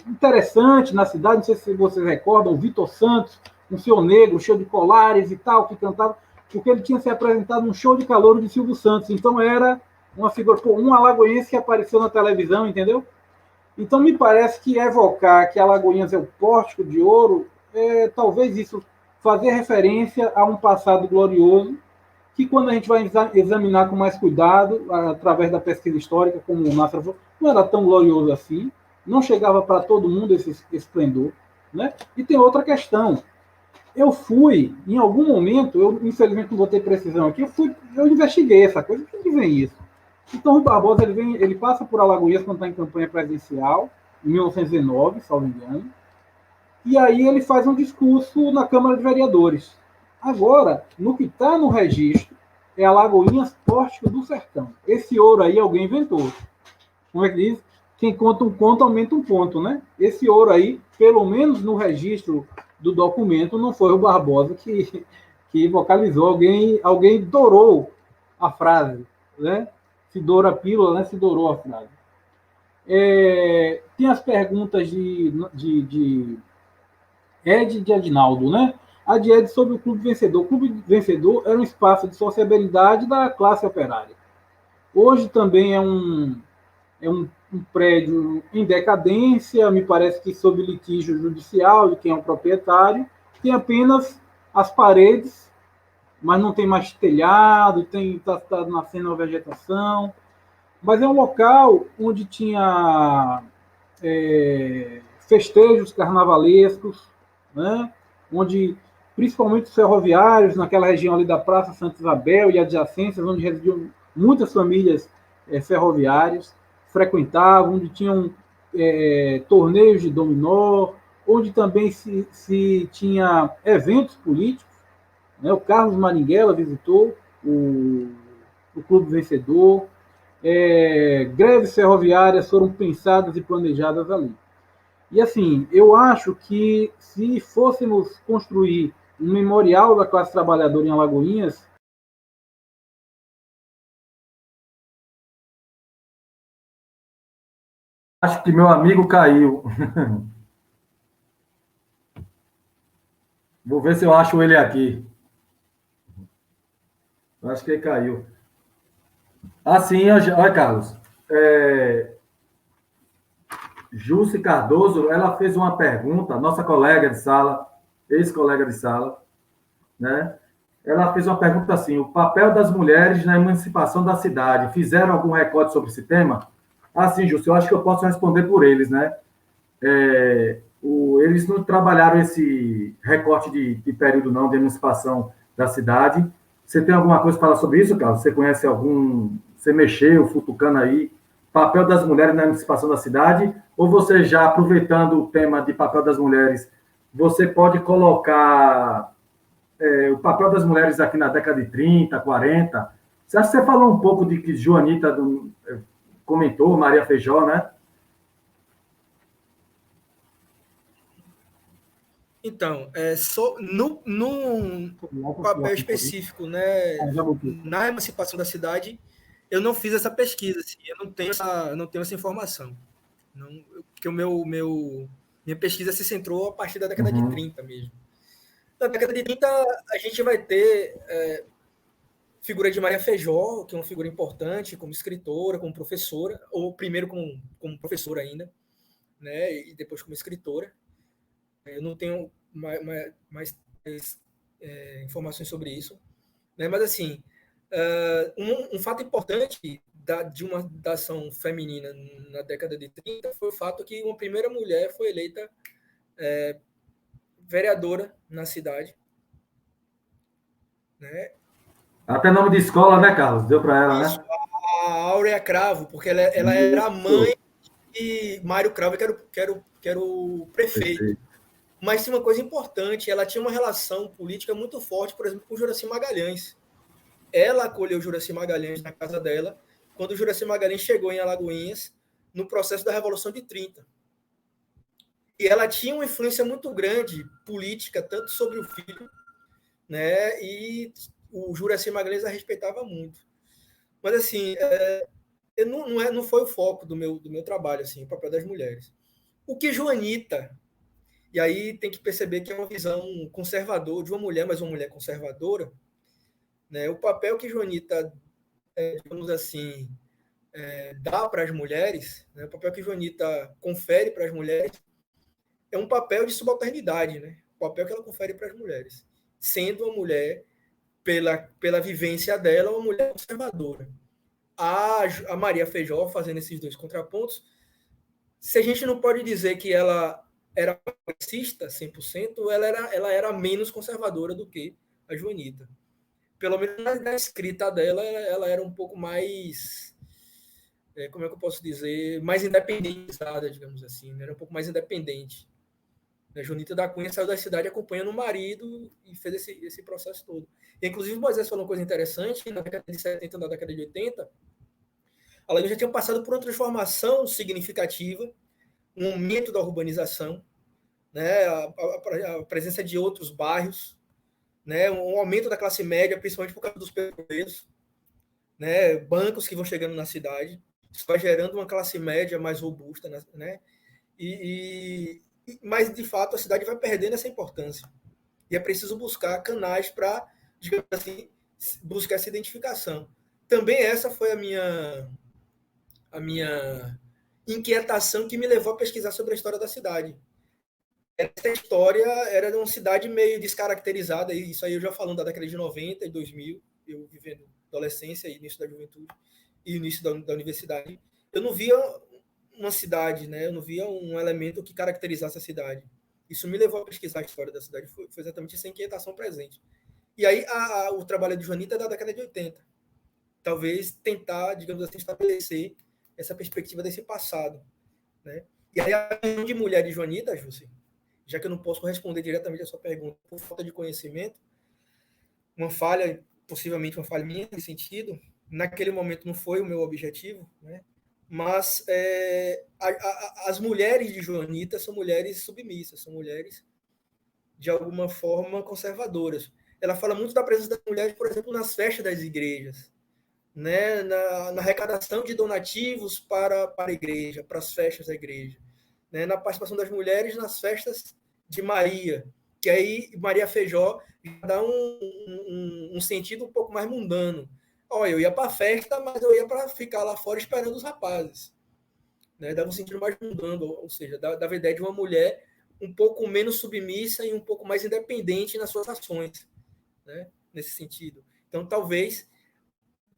interessante na cidade, não sei se vocês recordam, o Vitor Santos, um senhor negro, cheio de colares e tal, que cantava, porque ele tinha se apresentado num show de calouro de Silvio Santos. Então era uma figura, um alagoense que apareceu na televisão, entendeu? Então me parece que evocar que Alagoinhas é o pórtico de ouro, talvez isso fazer referência a um passado glorioso, que quando a gente vai examinar com mais cuidado, através da pesquisa histórica, como o Nássaro falou, não era tão glorioso assim, não chegava para todo mundo esse esplendor, né? E tem outra questão. Eu fui, em algum momento, eu infelizmente não vou ter precisão aqui, eu investiguei essa coisa, de onde vem isso? Então, o Rui Barbosa ele passa por Alagoinhas quando está em campanha presidencial, em 1919, salvo engano, e aí ele faz um discurso na Câmara de Vereadores. Agora, no que está no registro, é Alagoinhas Pórtico do Sertão. Esse ouro aí alguém inventou. Como é que diz? Quem conta um conto aumenta um ponto, né? Esse ouro aí, pelo menos no registro do documento, não foi o Barbosa que vocalizou. Alguém dourou a frase, né? Se doura a pílula, né? Se dourou a frase. Tem as perguntas de Ed e de Adinaldo, né? A de Ed sobre o Clube Vencedor. O Clube Vencedor era um espaço de sociabilidade da classe operária. Hoje também é um prédio em decadência, me parece que sob litígio judicial de quem é o proprietário. Tem apenas as paredes, mas não tem mais telhado, está nascendo a vegetação. Mas é um local onde tinha festejos carnavalescos, né? Onde principalmente os ferroviários, naquela região ali da Praça Santa Isabel e adjacências, onde residiam muitas famílias ferroviárias, frequentavam, onde tinham torneios de dominó, onde também se tinha eventos políticos, né? O Carlos Maringuela visitou o Clube Vencedor, greves ferroviárias foram pensadas e planejadas ali. E assim, eu acho que se fôssemos construir um memorial da classe trabalhadora em Alagoinhas, Acho que meu amigo caiu. Vou ver se eu acho ele aqui. Eu acho que ele caiu. Assim, olha, Carlos. Jússi Cardoso, ela fez uma pergunta, nossa colega de sala, ex-colega de sala, né? Ela fez uma pergunta assim: o papel das mulheres na emancipação da cidade. Fizeram algum recorte sobre esse tema? Sim, Jússi, eu acho que eu posso responder por eles, né? Eles não trabalharam esse recorte de período, não, de emancipação da cidade. Você tem alguma coisa para falar sobre isso, Carlos? Você conhece algum. Você mexeu, futucando aí, papel das mulheres na emancipação da cidade? Ou você já, aproveitando o tema de papel das mulheres, você pode colocar o papel das mulheres aqui na década de 30, 40? Você acha que você falou um pouco de que Joanita comentou, Maria Feijó, né? Então, no papel específico, né, na emancipação da cidade, eu não fiz essa pesquisa, assim, eu não tenho essa informação. Não, porque minha pesquisa se centrou a partir da década de 30 mesmo. Na década de 30, a gente vai ter figura de Maria Feijó, que é uma figura importante como escritora, como professora, ou primeiro como professora ainda, né, e depois como escritora. Eu não tenho mais informações sobre isso, né? Mas assim, um fato importante de uma ação feminina na década de 30 foi o fato que uma primeira mulher foi eleita vereadora na cidade, né? Até nome de escola, né, Carlos? Deu para ela, Isso, né? a Áurea Cravo, porque ela era a mãe de Mário Cravo, que era o prefeito. Perfeito. Mas tinha uma coisa importante, ela tinha uma relação política muito forte, por exemplo, com o Juracy Magalhães. Ela acolheu o Juracy Magalhães na casa dela, quando o Juracy Magalhães chegou em Alagoinhas, no processo da Revolução de 30. E ela tinha uma influência muito grande política, tanto sobre o filho, né, e o Juracy Magalhães a respeitava muito. Mas, assim, não foi o foco do meu trabalho, assim, o papel das mulheres. O que Joanita, e aí tem que perceber que é uma visão conservadora, de uma mulher, mas uma mulher conservadora, né? O papel que Joanita, digamos assim, dá para as mulheres, né? O papel que Joanita confere para as mulheres é um papel de subalternidade, né? O papel que ela confere para as mulheres, sendo uma mulher, pela vivência dela, uma mulher conservadora. A Maria Feijó, fazendo esses dois contrapontos, se a gente não pode dizer que ela era progressista 100%, ela era menos conservadora do que a Joanita. Pelo menos na escrita dela, ela era um pouco mais, como é que eu posso dizer, mais independentizada, digamos assim, né? Era um pouco mais independente. A Joanita da Cunha saiu da cidade acompanhando o marido e fez esse processo todo. E, inclusive, o Moisés falou uma coisa interessante, na década de 70, na década de 80, ela já tinha passado por uma transformação significativa, um aumento da urbanização, né, a presença de outros bairros, né, um aumento da classe média, principalmente por causa dos petroleiros, né, bancos que vão chegando na cidade, isso vai gerando uma classe média mais robusta, né, mas, de fato, a cidade vai perdendo essa importância. E é preciso buscar canais para, digamos assim, buscar essa identificação. Também essa foi a minha inquietação que me levou a pesquisar sobre a história da cidade. Essa história era de uma cidade meio descaracterizada, e isso aí eu já falando da década de 90 e 2000, eu vivendo adolescência e início da juventude e início da universidade. Eu não via uma cidade, né? Eu não via um elemento que caracterizasse a cidade. Isso me levou a pesquisar a história da cidade, foi exatamente essa inquietação presente. E aí o trabalho de Joanita é da década de 80. Talvez tentar, digamos assim, estabelecer essa perspectiva desse passado, né? E aí a união de mulher de Joanita, Jússi, já que eu não posso responder diretamente a sua pergunta por falta de conhecimento, uma falha, possivelmente uma falha minha nesse sentido, naquele momento não foi o meu objetivo, né? Mas as mulheres de Joanita são mulheres submissas, são mulheres de alguma forma conservadoras. Ela fala muito da presença das mulheres, por exemplo, nas festas das igrejas, né? na arrecadação de donativos para a igreja, para as festas da igreja, né? Na participação das mulheres nas festas de Maria, que aí Maria Feijó dá um sentido um pouco mais mundano. Olha, eu ia para a festa, mas eu ia para ficar lá fora esperando os rapazes, né? Dava um sentido mais mundano, ou seja, dava a ideia de uma mulher um pouco menos submissa e um pouco mais independente nas suas ações, né? Nesse sentido. Então, talvez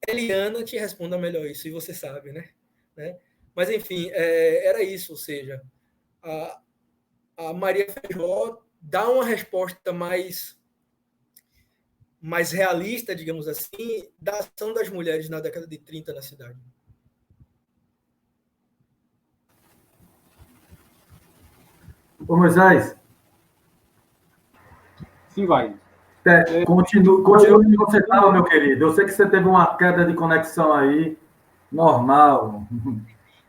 Eliana te responda melhor isso, e você sabe, né? Mas, enfim, era isso, ou seja, a Maria Feijó dá uma resposta mais realista, digamos assim, da ação das mulheres na década de 30 na cidade. Ô, Moisés. Sim, vai. Continue onde você estava, meu querido. Eu sei que você teve uma queda de conexão aí, normal.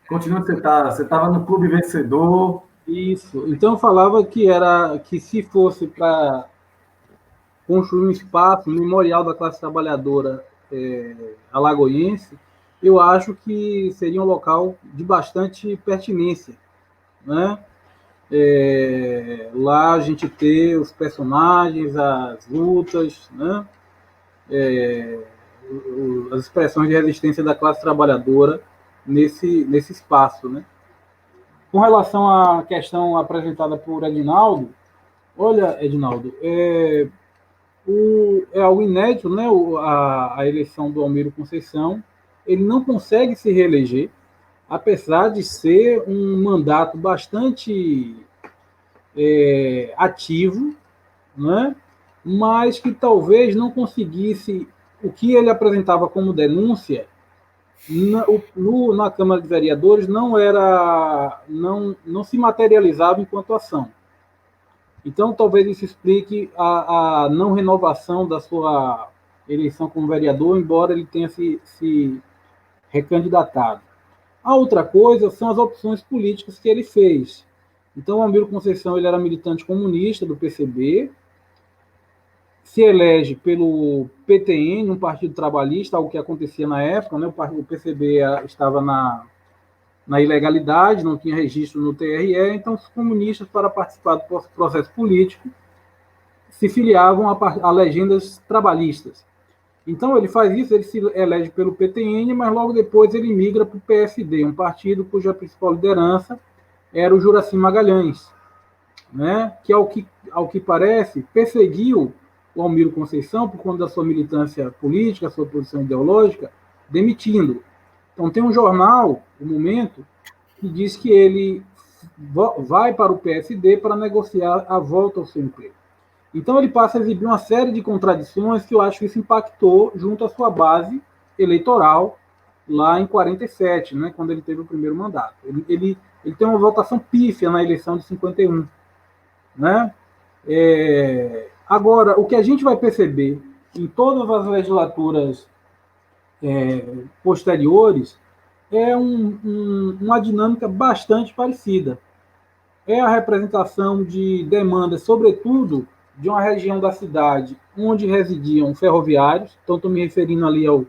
Continue onde você estava. Você estava no Clube Vencedor. Isso. Então, eu falava que se fosse para construir um espaço memorial da classe trabalhadora alagoense, eu acho que seria um local de bastante pertinência, né? Lá a gente ter os personagens, as lutas, né? As expressões de resistência da classe trabalhadora nesse espaço, né? Com relação à questão apresentada por Edinaldo, olha, Edinaldo, é algo inédito, né? A eleição do Almiro Conceição. Ele não consegue se reeleger, apesar de ser um mandato bastante ativo, né? Mas que talvez não conseguisse o que ele apresentava como denúncia na Câmara de Vereadores não se materializava enquanto ação. Então, talvez isso explique a não renovação da sua eleição como vereador, embora ele tenha se recandidatado. A outra coisa são as opções políticas que ele fez. Então, o Almiro Conceição ele era militante comunista do PCB, se elege pelo PTN, um partido trabalhista, algo que acontecia na época, né? O PCB estava na ilegalidade, não tinha registro no TRE, então os comunistas, para participar do processo político, se filiavam a legendas trabalhistas. Então ele faz isso, ele se elege pelo PTN, mas logo depois ele migra para o PSD, um partido cuja principal liderança era o Juracy Magalhães, né? Que, ao que parece, perseguiu o Almiro Conceição por conta da sua militância política, sua posição ideológica, demitindo. Então tem um jornal, O Momento, que diz que ele vai para o PSD para negociar a volta ao seu emprego. Então ele passa a exibir uma série de contradições que eu acho que isso impactou junto à sua base eleitoral lá em 47, né, quando ele teve o primeiro mandato. Ele tem uma votação pífia na eleição de 51. Né? Agora, o que a gente vai perceber em todas as legislaturas posteriores é uma dinâmica bastante parecida. É a representação de demandas, sobretudo, de uma região da cidade onde residiam ferroviários, então estou me referindo ali ao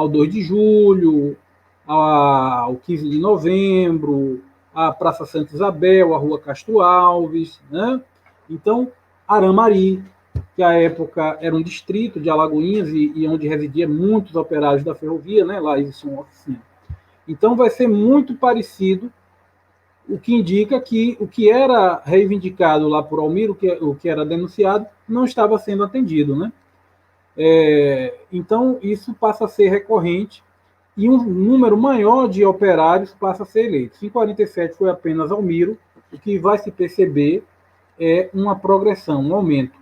2 de julho, ao 15 de novembro, a Praça Santa Isabel, a Rua Castro Alves, né? Então, Aramari, que à época era um distrito de Alagoinhas e onde residiam muitos operários da ferrovia, né? Lá existia uma oficina. Então, vai ser muito parecido, o que indica que o que era reivindicado lá por Almiro, o que era denunciado, não estava sendo atendido, né? Então, isso passa a ser recorrente e um número maior de operários passa a ser eleito. Em 47 foi apenas Almiro, o que vai se perceber é uma progressão, um aumento.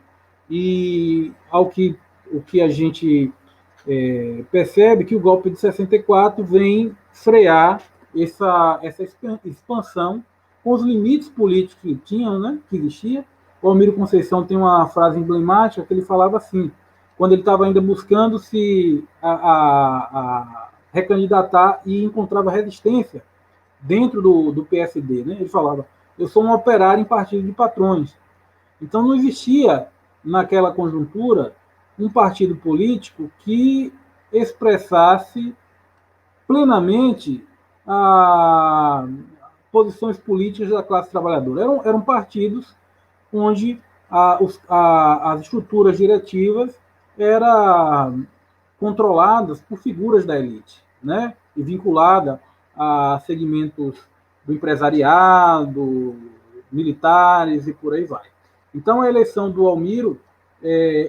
E o que a gente percebe que o golpe de 64 vem frear essa expansão com os limites políticos que tinham, né, que existia. O Almiro Conceição tem uma frase emblemática que ele falava assim, quando ele estava ainda buscando se a recandidatar e encontrava resistência dentro do PSD, né? Ele falava, eu sou um operário em partido de patrões. Então não existia, naquela conjuntura, um partido político que expressasse plenamente as posições políticas da classe trabalhadora. Eram partidos onde as estruturas diretivas eram controladas por figuras da elite, né? E vinculada a segmentos do empresariado, militares e por aí vai. Então, a eleição do Almiro,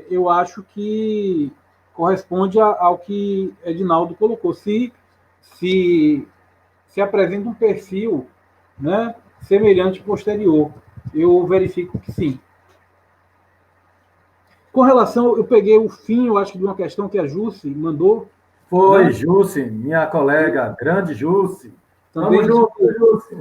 eu acho que corresponde ao que Edinaldo colocou. Se apresenta um perfil, né, semelhante posterior, eu verifico que sim. Com relação, eu peguei o fim, eu acho, de uma questão que a Jussi mandou. Foi, né? Jussi, minha colega, grande Jussi. Também Vamos junto, Jussi.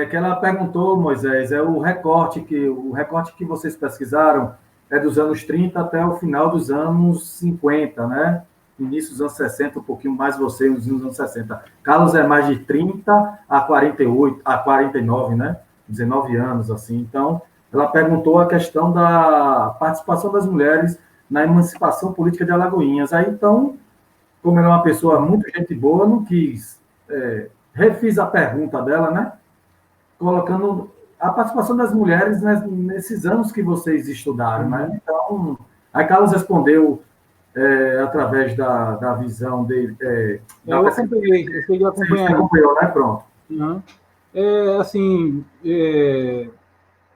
Que ela perguntou, Moisés, o recorte que vocês pesquisaram é dos anos 30 até o final dos anos 50, né? Início dos anos 60, um pouquinho mais você, nos anos 60. Carlos é mais de 30 a 48, a 49, né? 19 anos, assim. Então, ela perguntou a questão da participação das mulheres na emancipação política de Alagoinhas. Aí, então, como ela é uma pessoa muito gente boa, não quis... refiz a pergunta dela, né? Colocando a participação das mulheres, né, nesses anos que vocês estudaram, né? Então, a Carlos respondeu através da visão dele. Eu acompanhei, eu cheguei a acompanhar. Você acompanhou, né? Pronto. Uhum. Assim,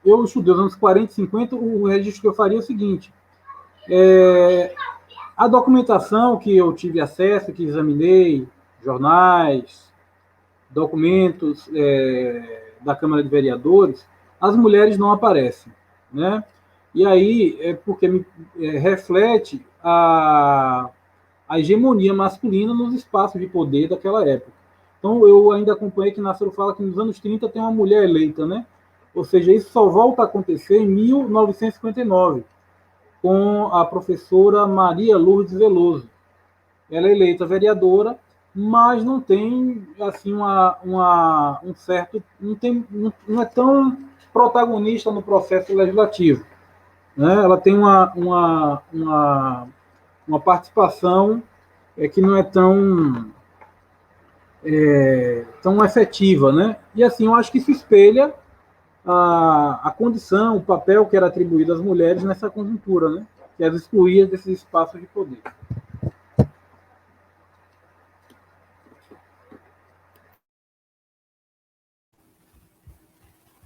eu estudei os anos 40 e 50, o registro que eu faria é o seguinte, a documentação que eu tive acesso, que examinei, jornais, documentos da Câmara de Vereadores, as mulheres não aparecem, né? E aí é porque reflete a hegemonia masculina nos espaços de poder daquela época. Então, eu ainda acompanhei que Nássero fala que nos anos 30 tem uma mulher eleita, né? Ou seja, isso só volta a acontecer em 1959, com a professora Maria Lourdes Veloso. Ela é eleita vereadora, mas não tem assim um certo, não é tão protagonista no processo legislativo, né? Ela tem uma participação que não é tão efetiva, né? E assim, eu acho que se espelha a condição, o papel que era atribuído às mulheres nessa conjuntura, né? Que as excluía desses espaços de poder.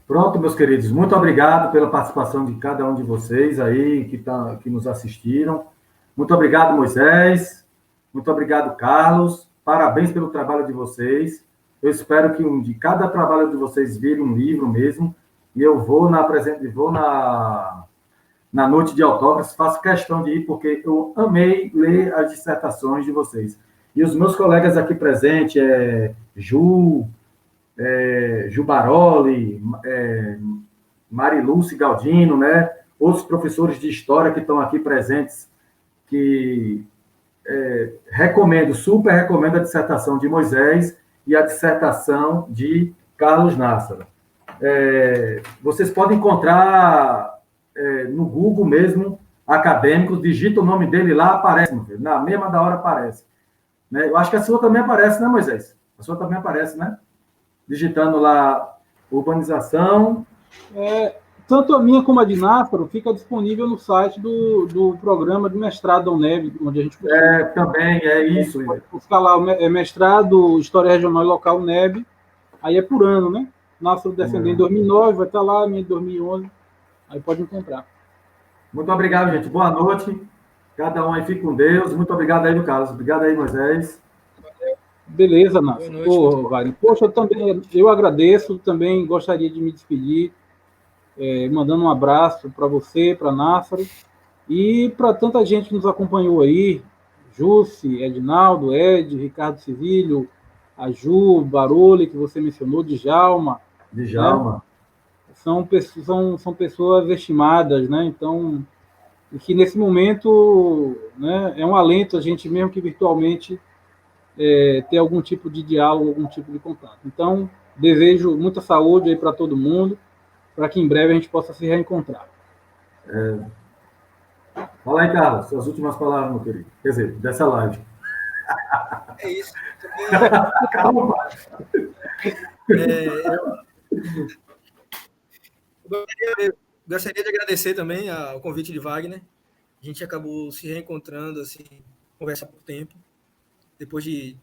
Pronto, meus queridos, muito obrigado pela participação de cada um de vocês aí que nos assistiram. Muito obrigado, Moisés. Muito obrigado, Carlos. Parabéns pelo trabalho de vocês. Eu espero que de cada trabalho de vocês vire um livro mesmo. E eu vou na noite de autógrafos, faço questão de ir, porque eu amei ler as dissertações de vocês. E os meus colegas aqui presentes, Ju Baroli, Marilúcia Galdino, né? Outros professores de história que estão aqui presentes, que super recomendo a dissertação de Moisés e a dissertação de Carlos Nássero. Vocês podem encontrar no Google mesmo, acadêmicos, digita o nome dele lá, aparece, meu filho, na mesma da hora aparece. Né? Eu acho que a sua também aparece, né, Moisés? A sua também aparece, né? Digitando lá urbanização. Tanto a minha como a de Nássero fica disponível no site do programa de mestrado da UNEB, onde a gente... também, isso. Ficar lá, mestrado, História Regional e Local UNEB, aí é por ano, né? Nássero defendeu em 2009, vai estar lá, a minha em 2011, aí pode encontrar. Muito obrigado, gente. Boa noite. Cada um aí fique com Deus. Muito obrigado aí, Carlos. Obrigado aí, Moisés. Beleza, Nássero. Wagner. Poxa, eu agradeço, também gostaria de me despedir. mandando um abraço para você, para a Náfaro, e para tanta gente que nos acompanhou aí, Jussi, Edinaldo, Ed, Ricardo Civilho, a Ju, Baroli, que você mencionou, Djalma. Djalma. Né? São pessoas estimadas, né? Então, e que nesse momento, né, é um alento a gente, mesmo que virtualmente, ter algum tipo de diálogo, algum tipo de contato. Então, desejo muita saúde aí para todo mundo, para que em breve a gente possa se reencontrar. Fala aí, Carlos, suas últimas palavras, meu querido. Quer dizer, dessa live. É isso. Calma. Eu gostaria de agradecer também ao convite de Wagner. A gente acabou se reencontrando, assim, conversar por tempo, depois de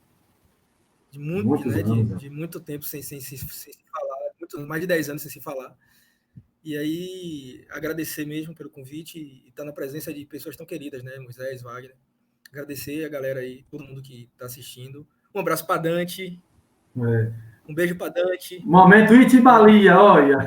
muito, né, de muito tempo sem se falar, mais de 10 anos sem se falar. E aí, agradecer mesmo pelo convite e estar na presença de pessoas tão queridas, né, Moisés, Wagner. Agradecer a galera aí, todo mundo que está assistindo. Um abraço para Dante. Um beijo para Dante. Momento Itibalia, olha.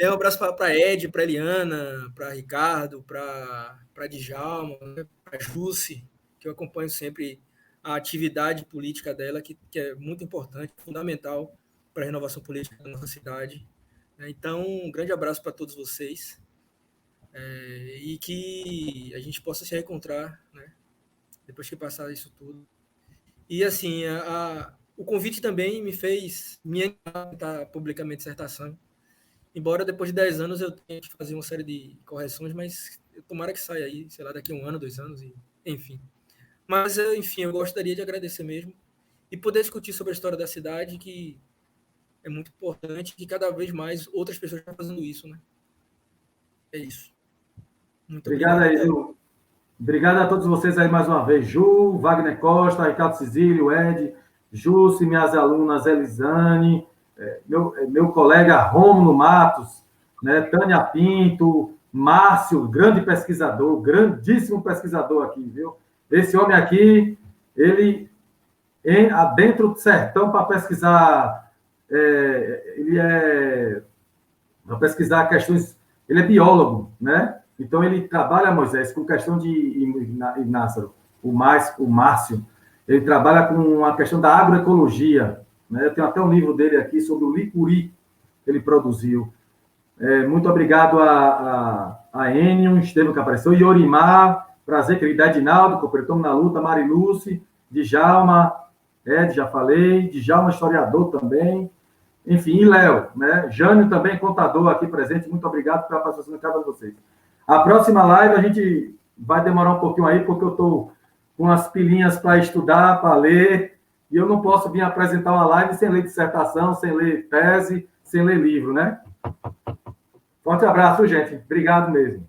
Um abraço para Ed, para Eliana, para Ricardo, para Djalma, né, para Jussi, que eu acompanho sempre a atividade política dela, que é muito importante, fundamental para a renovação política da nossa cidade. Então, um grande abraço para todos vocês e que a gente possa se reencontrar, né, depois que passar isso tudo. E, assim, o convite também me fez me encantar publicamente dissertação. Embora depois de 10 anos eu tenha que fazer uma série de correções, mas tomara que saia aí, sei lá, daqui a 1 ano, 2 anos, enfim. Mas, enfim, eu gostaria de agradecer mesmo e poder discutir sobre a história da cidade, que é muito importante, que cada vez mais outras pessoas estão fazendo isso, né? É isso. Muito obrigado. Aí, Ju. Obrigado a todos vocês aí mais uma vez. Ju, Wagner Costa, Ricardo Cizílio, Ed, Jussi, minhas alunas Elisane, meu colega Rômulo Matos, né, Tânia Pinto, Márcio, grande pesquisador, grandíssimo pesquisador aqui, viu? Esse homem aqui, ele dentro do sertão para pesquisar, para pesquisar questões, ele é biólogo, né? Então ele trabalha, Moisés, com questão de Inácio, o Márcio, ele trabalha com a questão da agroecologia, né? Eu tenho até um livro dele aqui sobre o licuri que ele produziu. Muito obrigado a Enio, Estevam que apareceu, Yorimar, prazer, querida Edinaldo, Cooperitão na Luta, Mariluce, Djalma, Ed, já falei, Djalma, historiador também, enfim, e Léo, né? Jânio também, contador aqui presente, muito obrigado pela participação de cada um de vocês. A próxima live a gente vai demorar um pouquinho aí, porque eu estou com as pilinhas para estudar, para ler, e eu não posso vir apresentar uma live sem ler dissertação, sem ler tese, sem ler livro, né? Forte abraço, gente. Obrigado mesmo.